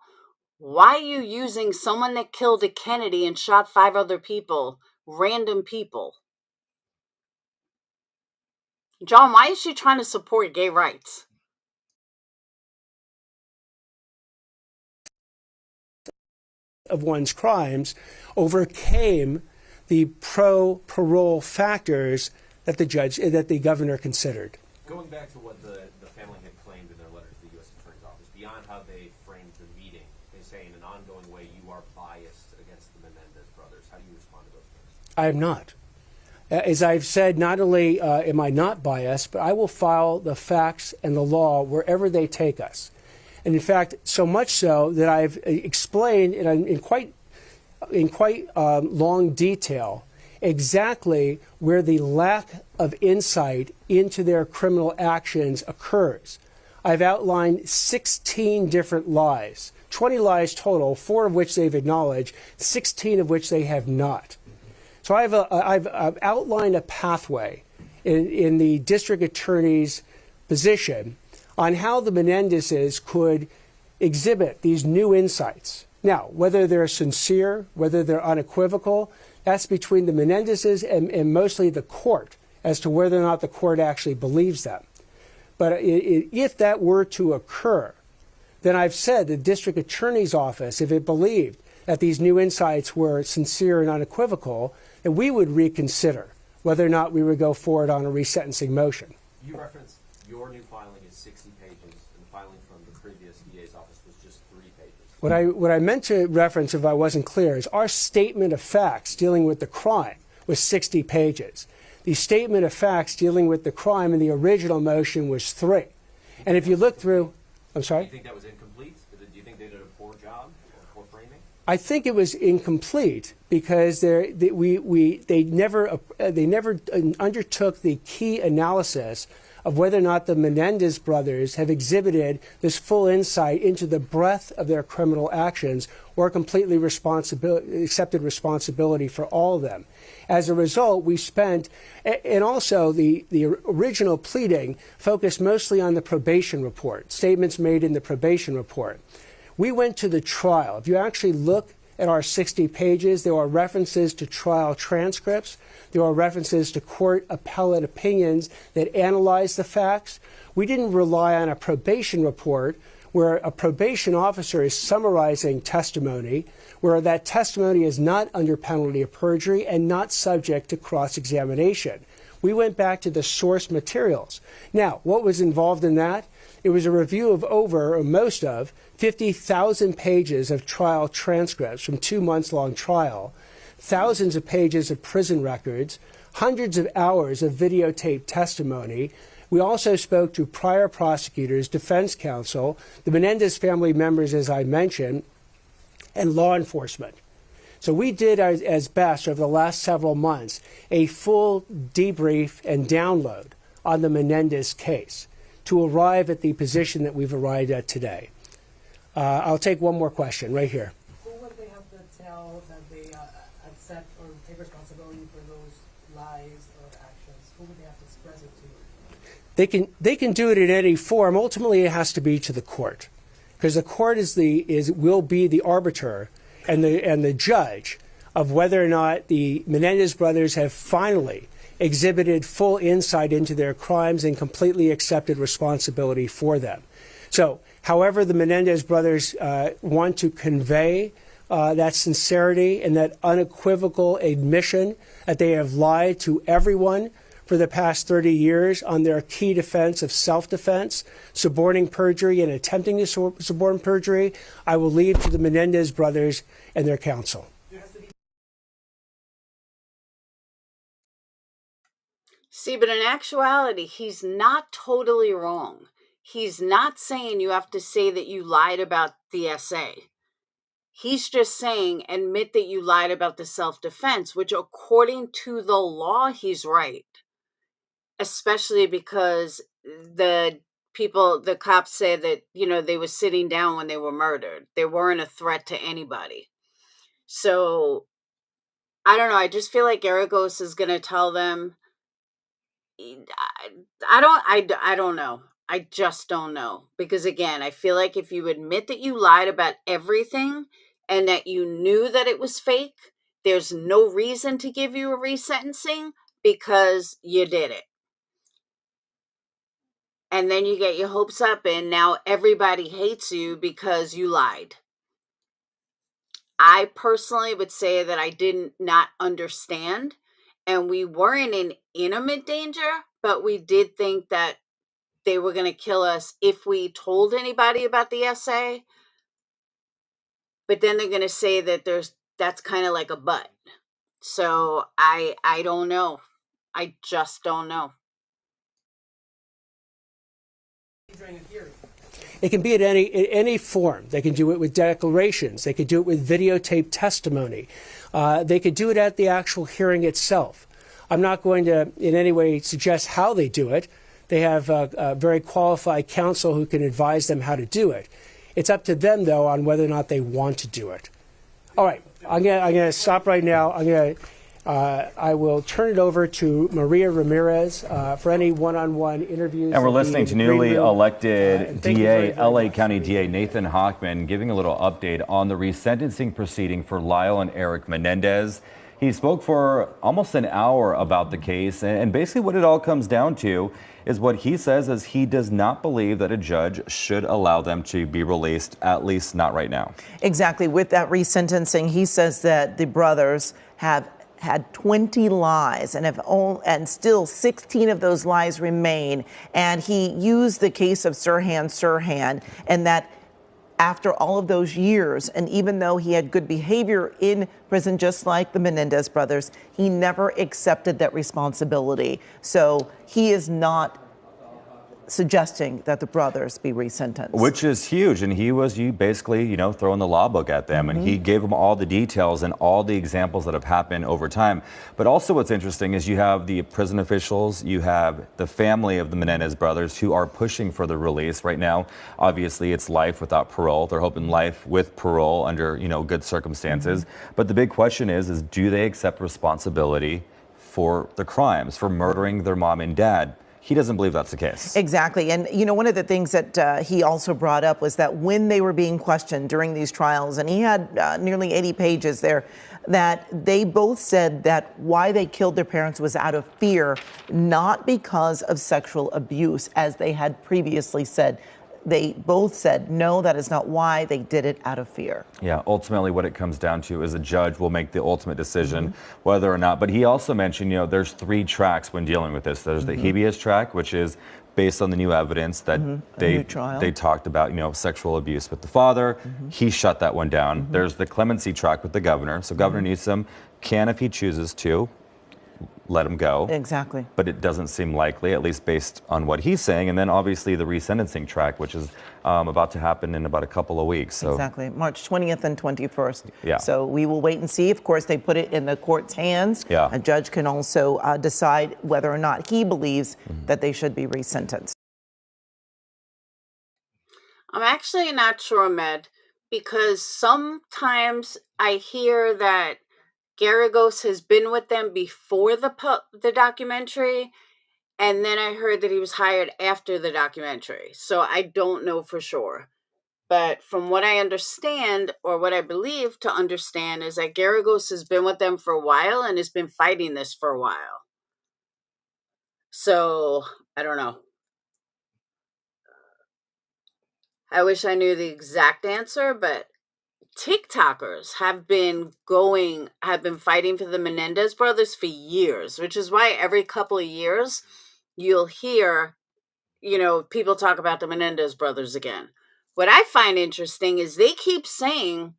Why are you using someone that killed a Kennedy and shot 5 other people, random people? John, why is she trying to support gay rights? Of one's crimes overcame the pro-parole factors that the governor considered. Going back to what the family had claimed in their letter to the U.S. Attorney's Office, beyond how they framed the meeting, they say in an ongoing way you are biased against the Menendez brothers. How do you respond to those things? I am not. As I've said, not only am I not biased, but I will follow the facts and the law wherever they take us. And in fact, so much so that I've explained in quite long detail exactly where the lack of insight into their criminal actions occurs. I've outlined 16 different lies, 20 lies total, 4 of which they've acknowledged, 16 of which they have not. So I've outlined a pathway in the district attorney's position on how the Menendezes could exhibit these new insights. Now, whether they're sincere, whether they're unequivocal, that's between the Menendezes and mostly the court as to whether or not the court actually believes them. But if that were to occur, then I've said the district attorney's office, if it believed that these new insights were sincere and unequivocal, then we would reconsider whether or not we would go forward on a resentencing motion. You referenced your new filing is 60 pages, and the filing from the previous DA's office was just 3 pages. What I meant to reference, if I wasn't clear, is our statement of facts dealing with the crime was 60 pages. The statement of facts dealing with the crime in the original motion was 3. And if you look through, I'm sorry? Do you think that was incomplete? Do you think they did a poor job or poor framing? I think it was incomplete because they never undertook the key analysis of whether or not the Menendez brothers have exhibited this full insight into the breadth of their criminal actions or completely accepted responsibility for all of them. As a result, we spent, and also the original pleading focused mostly on the probation report, statements made in the probation report. We went to the trial. If you actually look at our 60 pages, there are references to trial transcripts. There are references to court appellate opinions that analyze the facts. We didn't rely on a probation report where a probation officer is summarizing testimony, where that testimony is not under penalty of perjury and not subject to cross-examination. We went back to the source materials. Now, what was involved in that? It was a review of most of 50,000 pages of trial transcripts from 2 months-long trial, thousands of pages of prison records, hundreds of hours of videotaped testimony. We also spoke to prior prosecutors, defense counsel, the Menendez family members, as I mentioned, and law enforcement. So we did as best over the last several months a full debrief and download on the Menendez case to arrive at the position that we've arrived at today. I'll take one more question right here. Who would they have to tell that they accept or take responsibility for those lies or actions? Who would they have to express it to? They can do it in any form. Ultimately, it has to be to the court, because the court will be the arbiter and the judge of whether or not the Menendez brothers have finally exhibited full insight into their crimes and completely accepted responsibility for them. So, however the Menendez brothers want to convey that sincerity and that unequivocal admission that they have lied to everyone for the past 30 years on their key defense of self-defense, suborning perjury and attempting to suborn perjury, I will leave to the Menendez brothers and their counsel. See, but in actuality, he's not totally wrong. He's not saying you have to say that you lied about the essay. He's just saying admit that you lied about the self-defense, which according to the law, he's right. Especially because the cops say that, they were sitting down when they were murdered. They weren't a threat to anybody. So, I don't know. I just feel like Aragos is going to tell them, I don't know. I just don't know. Because again, I feel like if you admit that you lied about everything and that you knew that it was fake, there's no reason to give you a resentencing because you did it. And then you get your hopes up and now everybody hates you because you lied. I personally would say that I did not understand, and we weren't in imminent danger, but we did think that they were going to kill us if we told anybody about the essay. But then they're going to say that that's kind of like a but. So I don't know. I just don't know. It can be in any form. They can do it with declarations. They could do it with videotaped testimony. They could do it at the actual hearing itself. I'm not going to in any way suggest how they do it. They have a very qualified counsel who can advise them how to do it. It's up to them, though, on whether or not they want to do it. All right, I'm gonna stop right now. I will turn it over to Maria Ramirez for any one-on-one interviews. And we're listening to newly elected DA, LA County DA Nathan Hochman, giving a little update on the resentencing proceeding for Lyle and Eric Menendez. He spoke for almost an hour about the case, and basically what it all comes down to is what he says is he does not believe that a judge should allow them to be released, at least not right now. Exactly. With that resentencing, he says that the brothers have had 20 lies and still 16 of those lies remain. And he used the case of Sirhan, and that after all of those years, and even though he had good behavior in prison, just like the Menendez brothers, he never accepted that responsibility. So he is not suggesting that the brothers be resentenced. Which is huge. And he was basically, throwing the law book at them. And he gave them all the details and all the examples that have happened over time. But also what's interesting is you have the prison officials, you have the family of the Menendez brothers who are pushing for the release right now. Obviously, it's life without parole. They're hoping life with parole under, good circumstances. But the big question is do they accept responsibility for the crimes, for murdering their mom and dad? He doesn't believe that's the case. Exactly. And, one of the things that he also brought up was that when they were being questioned during these trials, and he had nearly 80 pages there, that they both said that why they killed their parents was out of fear, not because of sexual abuse, as they had previously said. They both said, no, that is not why. They did it out of fear. Yeah, ultimately what it comes down to is a judge will make the ultimate decision whether or not. But he also mentioned, there's 3 tracks when dealing with this. There's the habeas track, which is based on the new evidence that they talked about, sexual abuse with the father. He shut that one down. There's the clemency track with the governor. So Governor Newsom can, if he chooses to, let him go. Exactly. But it doesn't seem likely, at least based on what he's saying. And then obviously the resentencing track, which is about to happen in about a couple of weeks. So. Exactly. March 20th and 21st. Yeah. So we will wait and see. Of course, they put it in the court's hands. Yeah. A judge can also decide whether or not he believes that they should be resentenced. I'm actually not sure, Med, because sometimes I hear that Garagos has been with them before the documentary, and then I heard that he was hired after the documentary. So I don't know for sure. But from what I understand, or what I believe to understand, is that Garagos has been with them for a while and has been fighting this for a while. So I don't know. I wish I knew the exact answer, but TikTokers have been fighting for the Menendez brothers for years, which is why every couple of years you'll hear, people talk about the Menendez brothers again. What I find interesting is they keep saying,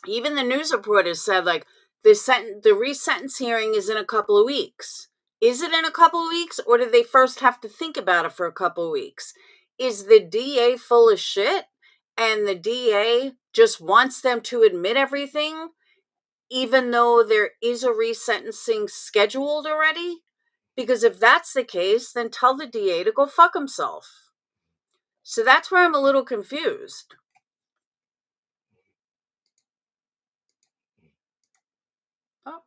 even the news reporters said, like, the resentence hearing is in a couple of weeks. Is it in a couple of weeks, or do they first have to think about it for a couple of weeks? Is the DA full of shit, and the DA just wants them to admit everything, even though there is a resentencing scheduled already? Because if that's the case, then tell the DA to go fuck himself. So that's where I'm a little confused. Oh.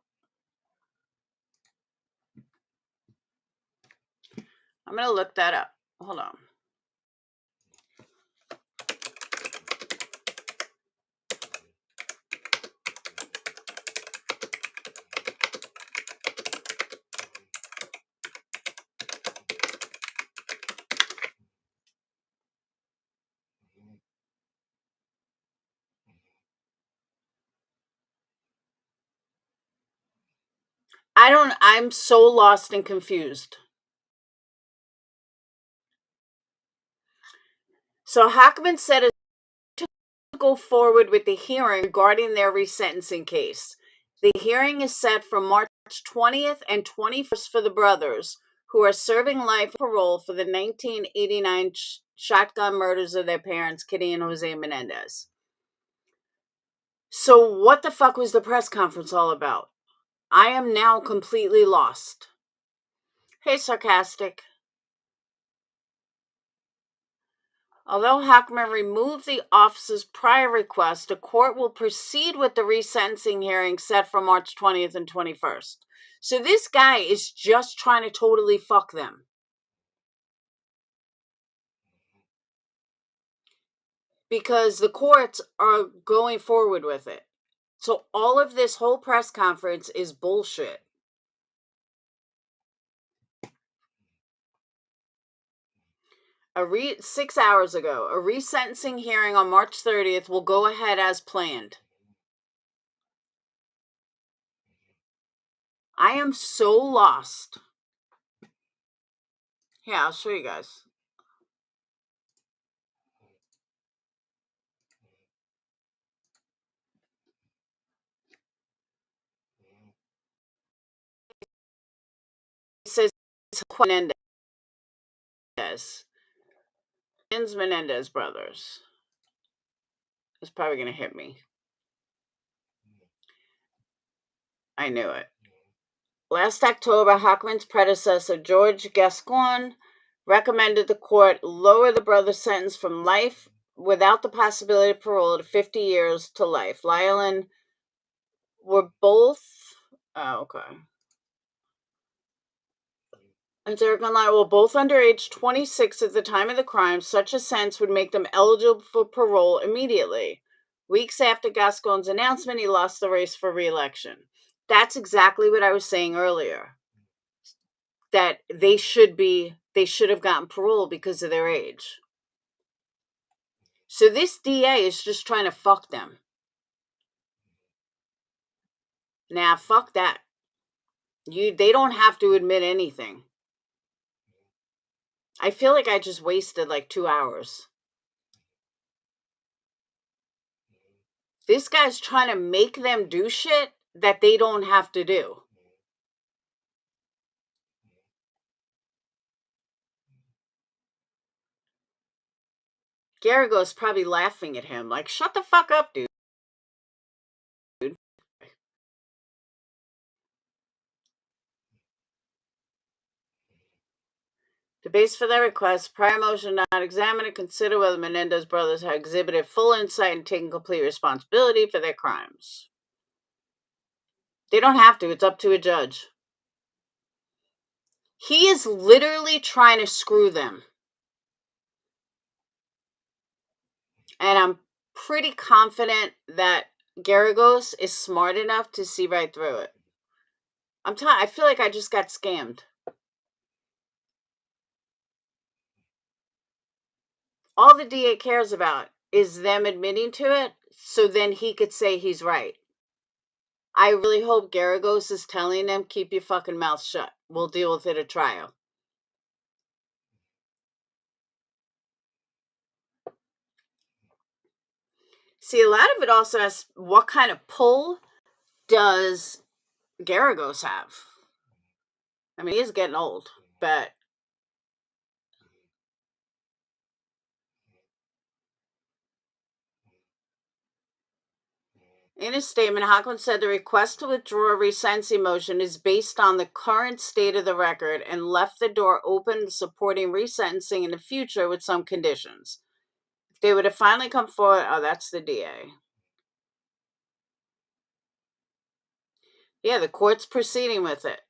I'm going to look that up. Hold on. I'm so lost and confused. So Hackman said to go forward with the hearing regarding their resentencing case. The hearing is set for March 20th and 21st for the brothers, who are serving life parole for the 1989 shotgun murders of their parents, Kitty and Jose Menendez. So what the fuck was the press conference all about? I am now completely lost. Hey, Sarcastic. Although Hackman removed the officer's prior request, the court will proceed with the resentencing hearing set for March 20th and 21st. So this guy is just trying to totally fuck them. Because the courts are going forward with it. So all of this whole press conference is bullshit. A 6 hours ago, a resentencing hearing on March 30th will go ahead as planned. I am so lost. Here, I'll show you guys. It says Menendez. Menendez brothers. It's probably going to hit me. I knew it. Last October, Hochman's predecessor, George Gascon, recommended the court lower the brother's sentence from life without the possibility of parole to 50 years to life. Lyle and were both... Oh, okay. And Derek and Lyle were both under age 26 at the time of the crime. Such a sentence would make them eligible for parole immediately. Weeks after Gascon's announcement, he lost the race for re-election. That's exactly what I was saying earlier. That they should have gotten parole because of their age. So this DA is just trying to fuck them. Nah, fuck that. They don't have to admit anything. I feel like I just wasted like 2 hours. This guy's trying to make them do shit that they don't have to do. Garrigo's probably laughing at him like, shut the fuck up, dude. The base for that request, prior motion not examine and consider whether Menendez brothers have exhibited full insight and taken complete responsibility for their crimes. They don't have to. It's up to a judge. He is literally trying to screw them. And I'm pretty confident that Garrigos is smart enough to see right through it. I feel like I just got scammed. All the DA cares about is them admitting to it, so then he could say he's right. I really hope Garrigos is telling them, keep your fucking mouth shut. We'll deal with it at trial. See, a lot of it also has what kind of pull does Garrigos have? I mean, he's getting old, but in his statement, Hochman said the request to withdraw a resentencing motion is based on the current state of the record and left the door open to supporting resentencing in the future with some conditions. If they were to finally come forward, oh, that's the DA. Yeah, the court's proceeding with it.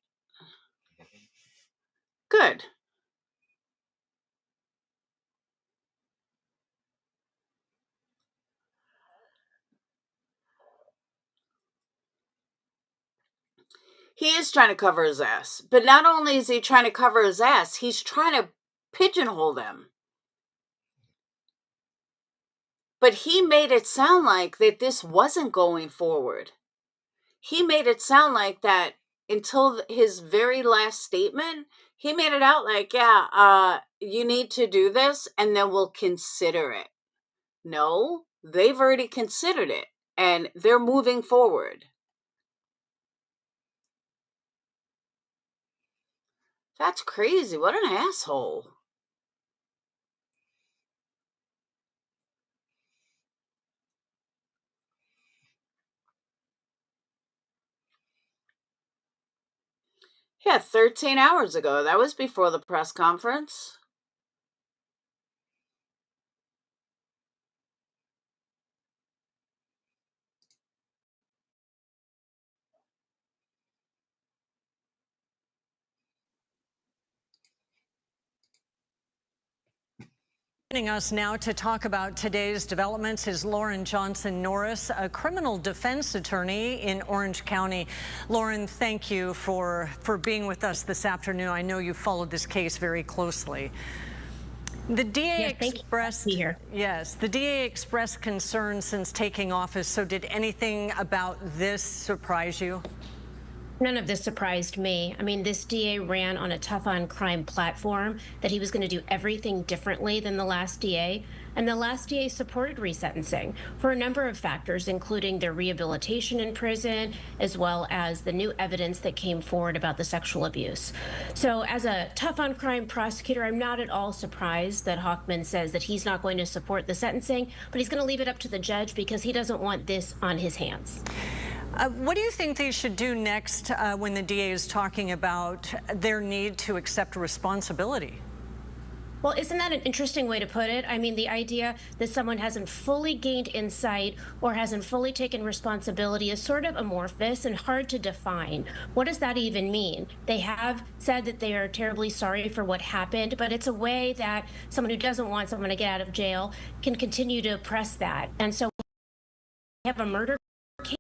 Good. He is trying to cover his ass. But not only is he trying to cover his ass, he's trying to pigeonhole them. But he made it sound like that this wasn't going forward. He made it sound like that until his very last statement. He made it out like, yeah, you need to do this and then we'll consider it. No, they've already considered it and they're moving forward. That's crazy. What an asshole. Yeah, 13 hours ago. That was before the press conference. Joining us now to talk about today's developments is Lauren Johnson Norris, a criminal defense attorney in Orange County. Lauren, thank you for being with us this afternoon. I know you followed this case very closely. The DA expressed the DA expressed concern since taking office. So did anything about this surprise you? None of this surprised me. I mean, this DA ran on a tough on crime platform that he was going to do everything differently than the last DA. And the last DA supported resentencing for a number of factors, including their rehabilitation in prison, as well as the new evidence that came forward about the sexual abuse. So, as a tough on crime prosecutor, I'm not at all surprised that Hochman says that he's not going to support the sentencing, but he's going to leave it up to the judge because he doesn't want this on his hands. What do you think they should do next when the DA is talking about their need to accept responsibility? Well, isn't that an interesting way to put it? I mean, the idea that someone hasn't fully gained insight or hasn't fully taken responsibility is sort of amorphous and hard to define. What does that even mean? They have said that they are terribly sorry for what happened, but it's a way that someone who doesn't want someone to get out of jail can continue to press that. And so we have a murder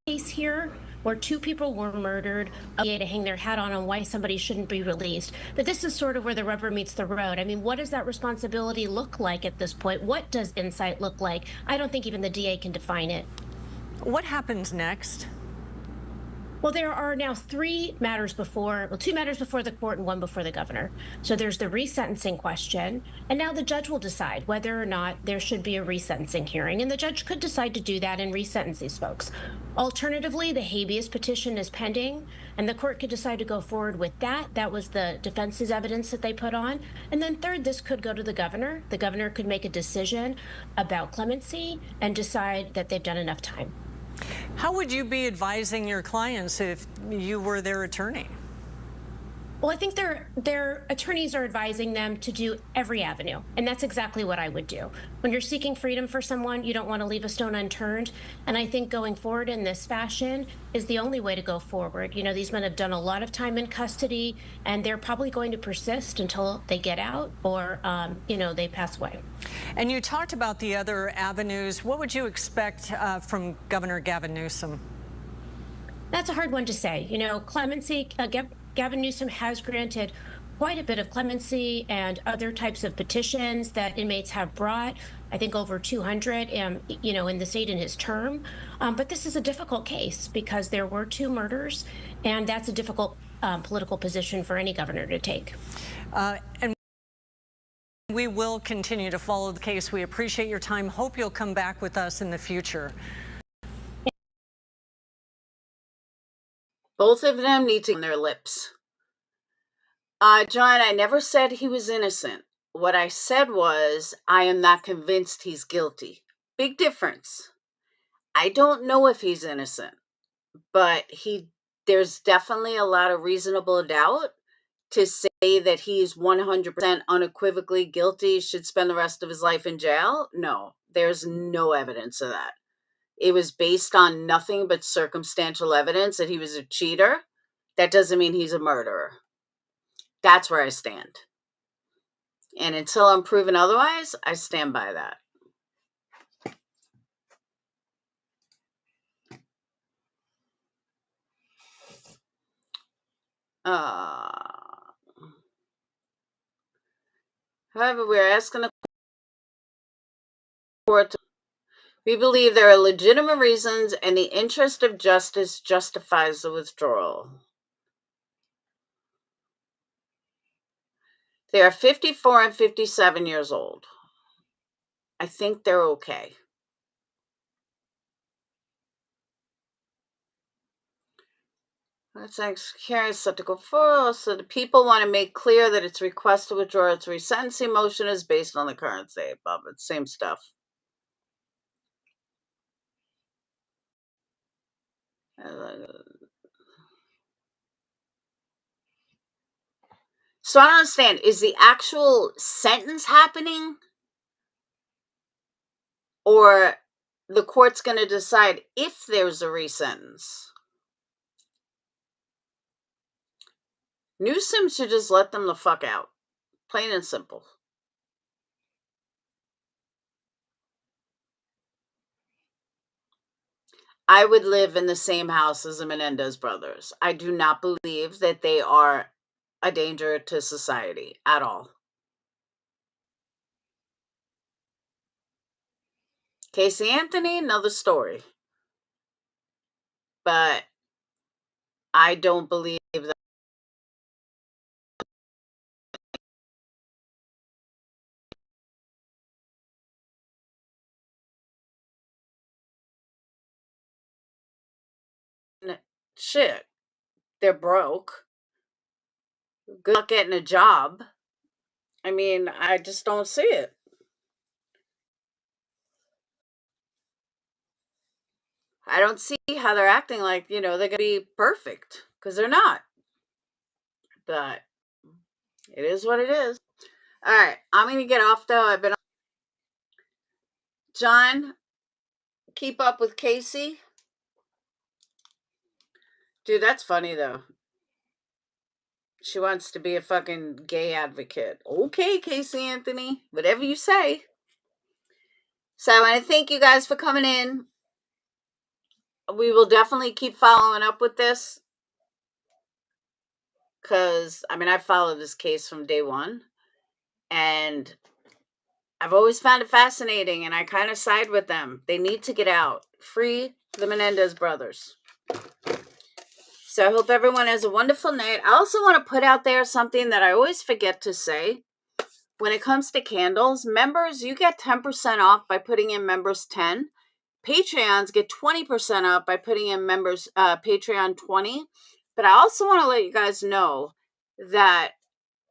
case here where two people were murdered to hang their hat on why somebody shouldn't be released. But this is sort of where the rubber meets the road. I mean, what does that responsibility look like at this point? What does insight look like? I don't think even the DA can define it. What happens next? Well, there are now two matters before the court and one before the governor. So there's the resentencing question, and now the judge will decide whether or not there should be a resentencing hearing, and the judge could decide to do that and resentence these folks. Alternatively, the habeas petition is pending, and the court could decide to go forward with that. That was the defense's evidence that they put on. And then third, this could go to the governor. The governor could make a decision about clemency and decide that they've done enough time. How would you be advising your clients if you were their attorney? Well, I think their attorneys are advising them to do every avenue, and that's exactly what I would do. When you're seeking freedom for someone, you don't want to leave a stone unturned, and I think going forward in this fashion is the only way to go forward. You know, these men have done a lot of time in custody, and they're probably going to persist until they get out or, they pass away. And you talked about the other avenues. What would you expect from Governor Gavin Newsom? That's a hard one to say. You know, clemency, Gavin Newsom has granted quite a bit of clemency and other types of petitions that inmates have brought. I think over 200, in the state in his term. But this is a difficult case because there were two murders, and that's a difficult political position for any governor to take. And we will continue to follow the case. We appreciate your time. Hope you'll come back with us in the future. Both of them need to on their lips. John, I never said he was innocent. What I said was, I am not convinced he's guilty. Big difference. I don't know if he's innocent, but there's definitely a lot of reasonable doubt to say that he's 100% unequivocally guilty, should spend the rest of his life in jail. No, there's no evidence of that. It was based on nothing but circumstantial evidence that he was a cheater. That doesn't mean he's a murderer. That's where I stand. And until I'm proven otherwise, I stand by that. However, we're asking the court. We believe there are legitimate reasons and the interest of justice justifies the withdrawal. They are 54 and 57 years old. I think they're okay. That's curious to go forward. So the people want to make clear that its request to withdraw its resentencing motion is based on the current state above it. Same stuff. So I don't understand. Is the actual sentence happening? Or the court's going to decide if there's a resentence? Newsom should just let them the fuck out. Plain and simple. I would live in the same house as the Menendez brothers. I do not believe that they are a danger to society at all. Casey Anthony, another story. But I don't believe that shit. They're broke. Good luck getting a job. I mean, I just don't see it. I don't see how they're acting like, they're going to be perfect because they're not. But it is what it is. All right. I'm going to get off though. I've been. John, keep up with Casey. Dude, that's funny though. She wants to be a fucking gay advocate. Okay, Casey Anthony. Whatever you say. So I want to thank you guys for coming in. We will definitely keep following up with this. Because, I mean, I followed this case from day one. And I've always found it fascinating. And I kind of side with them. They need to get out. Free the Menendez brothers. So I hope everyone has a wonderful night. I also want to put out there something that I always forget to say. When it comes to candles, members, you get 10% off by putting in members 10. Patreons get 20% off by putting in members Patreon 20. But I also want to let you guys know that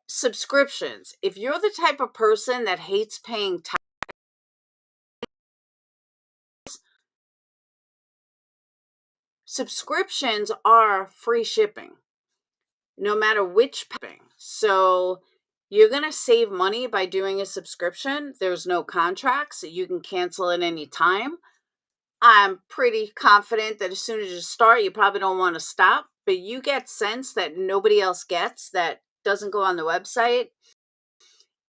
subscriptions, if you're the type of person that hates paying tax, subscriptions are free shipping, no matter which shipping. So you're going to save money by doing a subscription. There's no contracts. You can cancel at any time. I'm pretty confident that as soon as you start, you probably don't want to stop, but you get sense that nobody else gets that doesn't go on the website.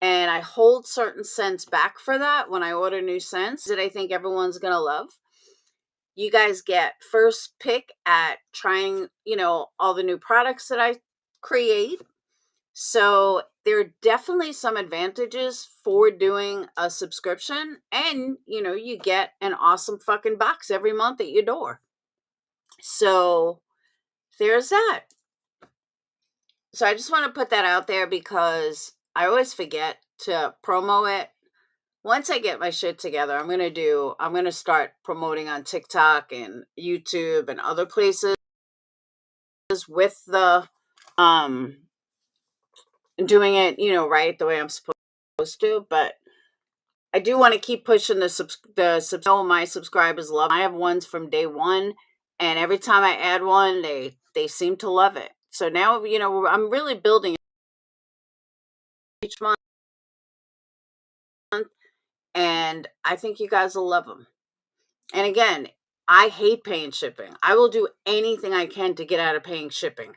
And I hold certain scents back for that when I order new scents that I think everyone's going to love. You guys get first pick at trying, all the new products that I create. So there are definitely some advantages for doing a subscription, and you get an awesome fucking box every month at your door. So there's that. So I just want to put that out there because I always forget to promo it. Once I get my shit together, I'm going to start promoting on TikTok and YouTube and other places with the doing it, right the way I'm supposed to, but I do want to keep pushing my subscribers love. I have ones from day one, and every time I add one, they seem to love it. So now, I'm really building each month, and I think you guys will love them. And again, I hate paying shipping. I will do anything I can to get out of paying shipping.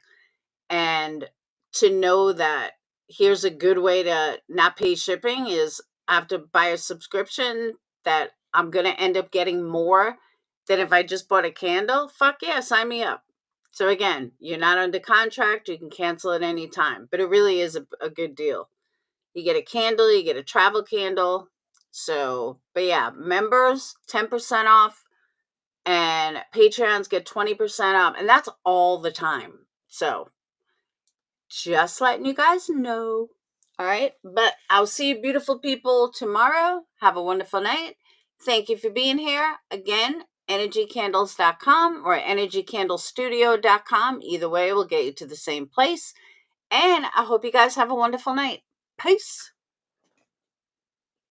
And to know that here's a good way to not pay shipping is I have to buy a subscription that I'm going to end up getting more than if I just bought a candle. Fuck yeah, sign me up. So again, you're not under contract. You can cancel at any time. But it really is a good deal. You get a candle, you get a travel candle. So, but yeah, members, 10% off. And Patreons get 20% off. And that's all the time. So just letting you guys know. All right. But I'll see you beautiful people tomorrow. Have a wonderful night. Thank you for being here. Again, energycandles.com or energycandlestudio.com. Either way will get you to the same place. And I hope you guys have a wonderful night. Peace.